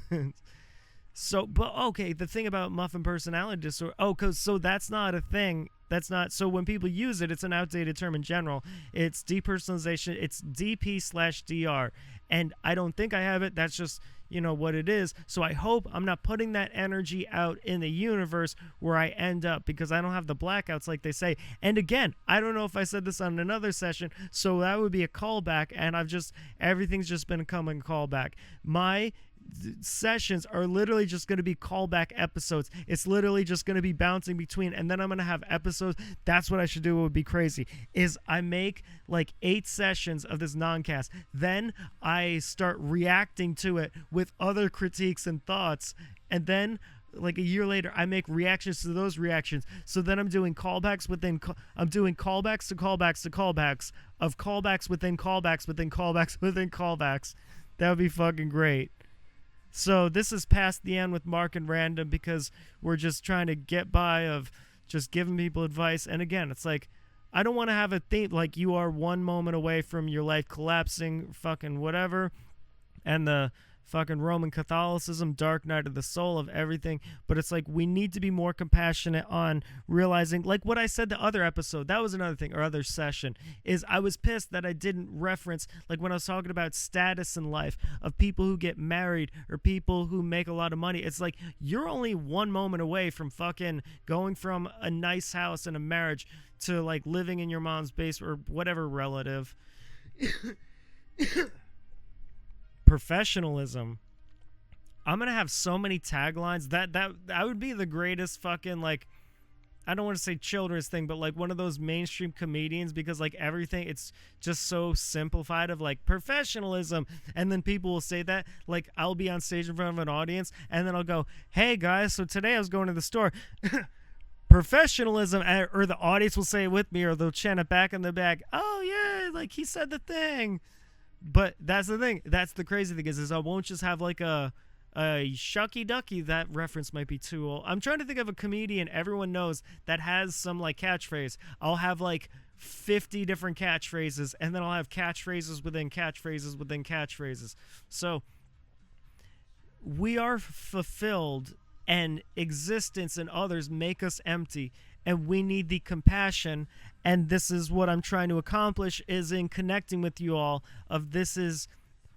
So, but okay, the thing about muffin personality disorder, so that's not a thing. That's not, so when people use it, it's an outdated term in general. It's depersonalization, it's DP/DR. And I don't think I have it. That's just, what it is. So I hope I'm not putting that energy out in the universe where I end up, because I don't have the blackouts like they say. And again, I don't know if I said this on another session, so that would be a callback, and everything's just been coming callback. My sessions are literally just going to be callback episodes. It's literally just going to be bouncing between, and then I'm going to have episodes. That's what I should do. It would be crazy is I make like 8 sessions of this non-cast, then I start reacting to it with other critiques and thoughts, and then like a year later I make reactions to those reactions. So then I'm doing callbacks within I'm doing callbacks to callbacks to callbacks of callbacks within callbacks within callbacks within callbacks. That would be fucking great. So this is past the end with Mark and RanDoM, because we're just trying to get by of just giving people advice. And again, it's like, I don't want to have a theme like you are one moment away from your life collapsing, fucking whatever, and the fucking Roman Catholicism, dark night of the soul of everything. But it's like we need to be more compassionate on realizing, like what I said the other episode, that was another thing, or other session, is I was pissed that I didn't reference, like when I was talking about status in life of people who get married or people who make a lot of money. It's like you're only one moment away from fucking going from a nice house and a marriage to like living in your mom's basement or whatever relative. Professionalism. I'm gonna have so many taglines that would be the greatest fucking, like, I don't want to say children's thing, but like one of those mainstream comedians, because like everything, it's just so simplified of like professionalism, and then people will say that, like I'll be on stage in front of an audience and then I'll go, hey guys, so today I was going to the store. Professionalism, or the audience will say it with me, or they'll chant it back in the back, oh yeah, like he said the thing. But that's the thing, that's the crazy thing is I won't just have like a shucky ducky. That reference might be too old. I'm trying to think of a comedian everyone knows that has some like catchphrase. I'll have like 50 different catchphrases, and then I'll have catchphrases within catchphrases within catchphrases. So we are fulfilled, and existence and others make us empty, and we need the compassion. And this is what I'm trying to accomplish, is in connecting with you all of this is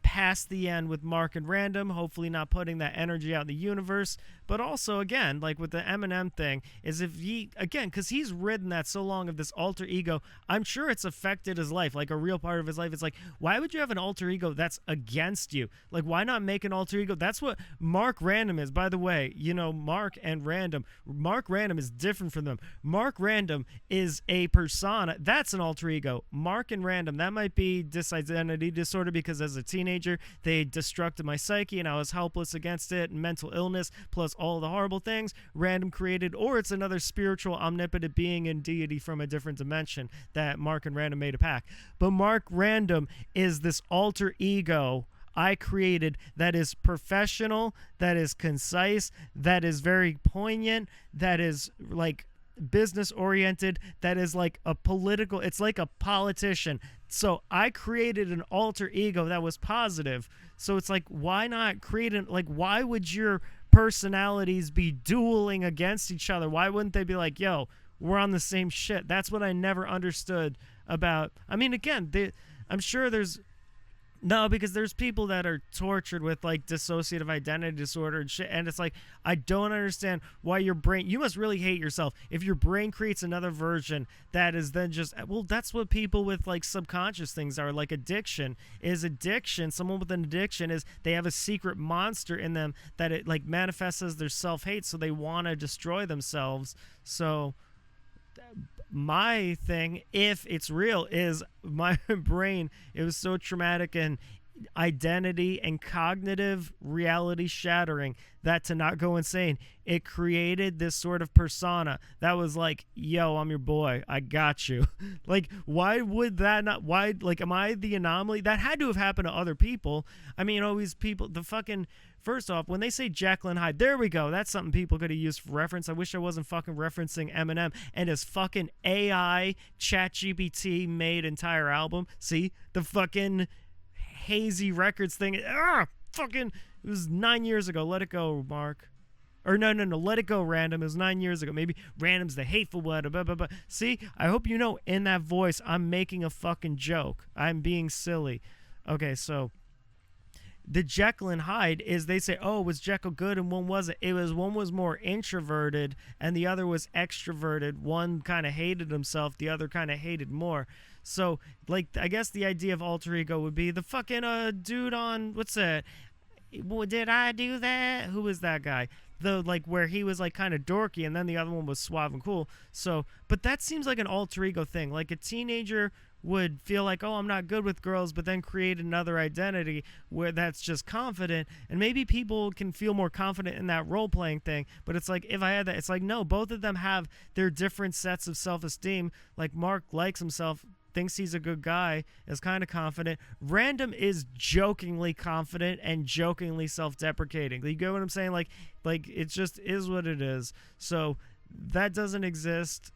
past the end with Mark and RanDoM, hopefully not putting that energy out in the universe. But also, again, like with the Eminem thing, is if he, again, because he's ridden that so long of this alter ego, I'm sure it's affected his life, like a real part of his life. It's like, why would you have an alter ego that's against you? Like, why not make an alter ego? That's what Mark RanDoM is. By the way, you know, Mark and RanDoM. Mark RanDoM is different from them. Mark RanDoM is a persona. That's an alter ego. Mark and RanDoM, that might be disidentity disorder, because as a teenager, they destructed my psyche and I was helpless against it, and mental illness, plus all the horrible things RanDoM created, or it's another spiritual omnipotent being and deity from a different dimension that Mark and RanDoM made a pact. But Mark RanDoM is this alter ego I created that is professional, that is concise, that is very poignant, that is like business oriented, that is like a political, it's like a politician. So I created an alter ego that was positive. So it's like, why not create an, like, why would your personalities be dueling against each other? Why wouldn't they be like, yo, we're on the same shit? That's what I never understood about, I mean, again, I'm sure there's, no, because there's people that are tortured with like dissociative identity disorder and shit, and it's like, I don't understand why your brain, you must really hate yourself if your brain creates another version that is then just, well, that's what people with like subconscious things are. Like addiction is addiction. Someone with an addiction is they have a secret monster in them that it like manifests as their self-hate, so they want to destroy themselves. So my thing, if it's real, is my brain, it was so traumatic and identity and cognitive reality shattering that to not go insane, it created this sort of persona that was like, yo, I'm your boy, I got you. Like, why would that not, why, like, am I the anomaly? That had to have happened to other people. I mean, always people, the fucking, first off, when they say Jekyll and Hyde, there we go. That's something people could have used for reference. I wish I wasn't fucking referencing Eminem and his fucking AI ChatGPT made entire album. See? The fucking Hazy Records thing. Fucking, it was 9 years ago. Let it go, Mark. Or no, let it go, RanDoM. It was 9 years ago. Maybe RanDoM's the hateful one. Blah, blah, blah. See? I hope you know in that voice, I'm making a fucking joke. I'm being silly. Okay, so the Jekyll and Hyde is, they say, oh, was Jekyll good and one wasn't? It was, one was more introverted and the other was extroverted. One kind of hated himself, the other kind of hated more. So, like, I guess the idea of alter ego would be the fucking dude on, what's that? Did I do that? Who was that guy? The, like, where he was, like, kind of dorky and then the other one was suave and cool. So, but that seems like an alter ego thing. Like, a teenager would feel like, oh, I'm not good with girls, but then create another identity where that's just confident. And maybe people can feel more confident in that role-playing thing. But it's like, if I had that, it's like, no, both of them have their different sets of self-esteem. Like, Mark likes himself, thinks he's a good guy, is kind of confident. RanDoM is jokingly confident and jokingly self-deprecating. You get what I'm saying? Like it just is what it is. So that doesn't exist.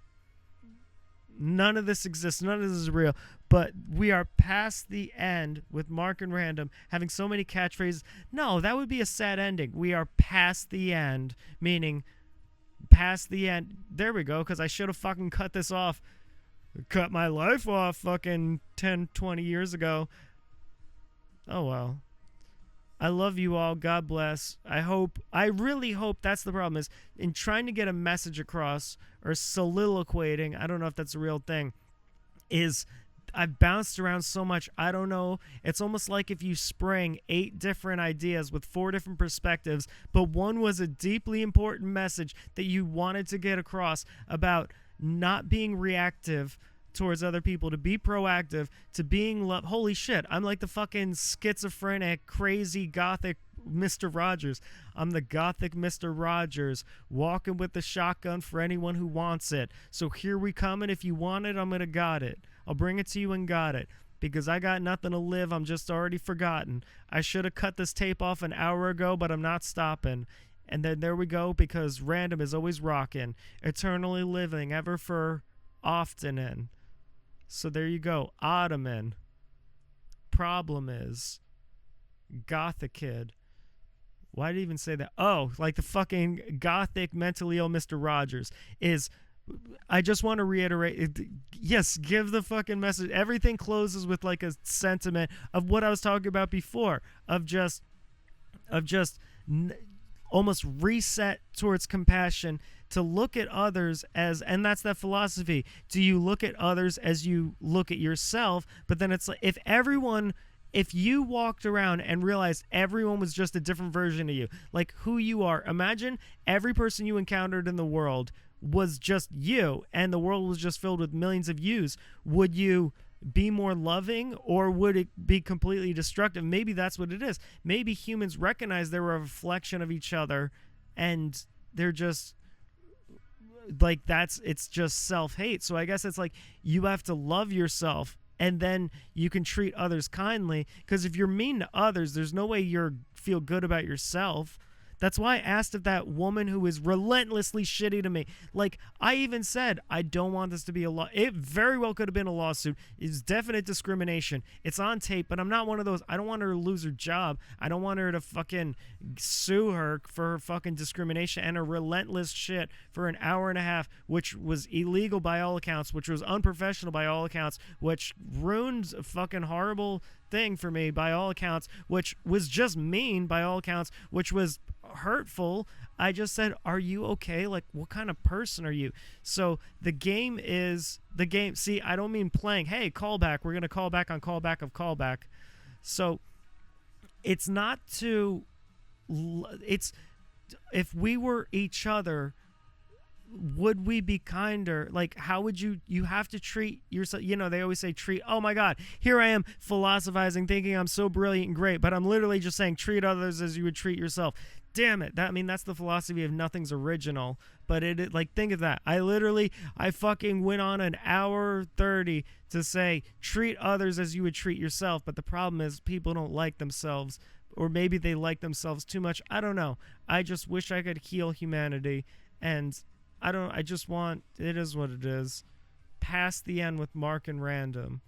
None of this exists. None of this is real. But we are past the end with Mark and RanDoM having so many catchphrases. No, that would be a sad ending. We are past the end, meaning past the end. There we go, because I should have fucking cut this off. Cut my life off fucking 10, 20 years ago. Oh, well. I love you all. God bless. I really hope that's the problem, is in trying to get a message across or soliloquating, I don't know if that's a real thing, is I've bounced around so much. I don't know. It's almost like if you sprang 8 different ideas with 4 different perspectives, but one was a deeply important message that you wanted to get across about not being reactive towards other people, to be proactive, to being love. Holy shit, I'm like the fucking schizophrenic, crazy, gothic Mr. Rogers. I'm the gothic Mr. Rogers, walking with the shotgun for anyone who wants it. So here we come, and if you want it, I'm gonna got it. I'll bring it to you and got it. Because I got nothing to live, I'm just already forgotten. I should have cut this tape off an hour ago, but I'm not stopping. And then there we go, because RanDoM is always rocking, eternally living, ever for often in. So there you go. Ottoman. Problem is, Gothic Kid. Why did I even say that? Oh, like the fucking gothic, mentally ill Mr. Rogers is. I just want to reiterate. Yes, give the fucking message. Everything closes with like a sentiment of what I was talking about before, of just almost reset towards compassion, to look at others as, and that's that philosophy. Do you look at others as you look at yourself? But then it's like, if you walked around and realized everyone was just a different version of you, like who you are, imagine every person you encountered in the world was just you, and the world was just filled with millions of yous. Would you be more loving, or would it be completely destructive? Maybe that's what it is. Maybe humans recognize they're a reflection of each other, and they're just like, it's just self-hate. So I guess it's like you have to love yourself, and then you can treat others kindly, because if you're mean to others, there's no way you're feel good about yourself. That's why I asked if that woman who is relentlessly shitty to me, like I even said, I don't want this to be a law. It very well could have been a lawsuit. It's definite discrimination. It's on tape, but I'm not one of those. I don't want her to lose her job. I don't want her to fucking sue her for her fucking discrimination and her relentless shit for an hour and a half, which was illegal by all accounts, which was unprofessional by all accounts, which ruined a fucking horrible thing for me by all accounts, which was just mean by all accounts, which was hurtful. I just said, are you okay? Like, what kind of person are you? So the game is the game. See, I don't mean playing, hey, callback, we're going to call back on callback of callback. So it's not to, it's, if we were each other, would we be kinder? Like, how would you have to treat yourself? You know, they always say oh my God, here I am philosophizing, thinking I'm so brilliant and great, but I'm literally just saying treat others as you would treat yourself. Damn it. That's the philosophy of nothing's original. But it like, think of that. I fucking went on an hour 30 to say treat others as you would treat yourself. But the problem is people don't like themselves, or maybe they like themselves too much. I don't know. I just wish I could heal humanity, and I just want, it is what it is. Past the end with Mark and RanDoM.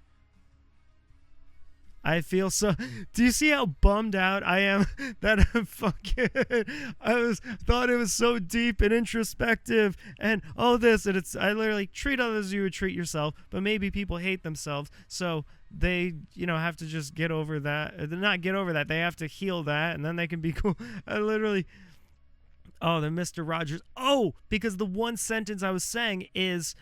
I feel so. Do you see how bummed out I am that I'm fucking? Thought it was so deep and introspective and all this, and I literally treat others as you would treat yourself. But maybe people hate themselves, so they have to just get over that. Not get over that. They have to heal that, and then they can be cool. I literally. Oh, the Mr. Rogers. Oh, because the one sentence I was saying is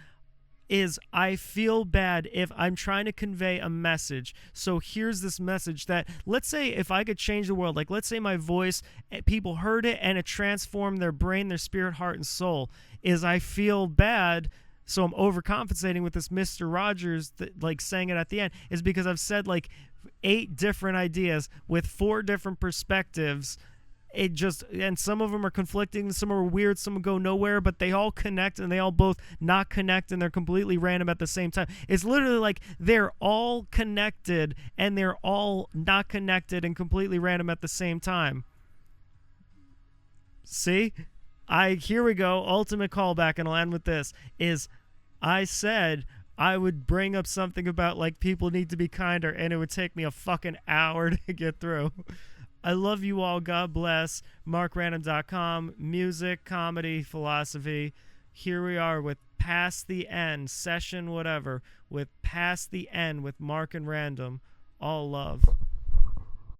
I feel bad if I'm trying to convey a message. So here's this message that, let's say if I could change the world, like let's say my voice, people heard it and it transformed their brain, their spirit, heart, and soul, is I feel bad. So I'm overcompensating with this Mr. Rogers, like saying it at the end, is because I've said like 8 different ideas with 4 different perspectives. It just, and some of them are conflicting, some are weird, some go nowhere, but they all connect, and they all both not connect, and they're completely random at the same time. It's literally like they're all connected and they're all not connected and completely random at the same time. See? Here we go, ultimate callback, and I'll end with this, is I said I would bring up something about like people need to be kinder, and it would take me a fucking hour to get through. I love you all. God bless. MarkRandom.com. Music, comedy, philosophy. Here we are with Past the End, session whatever, with Past the End with Mark and Random. All love.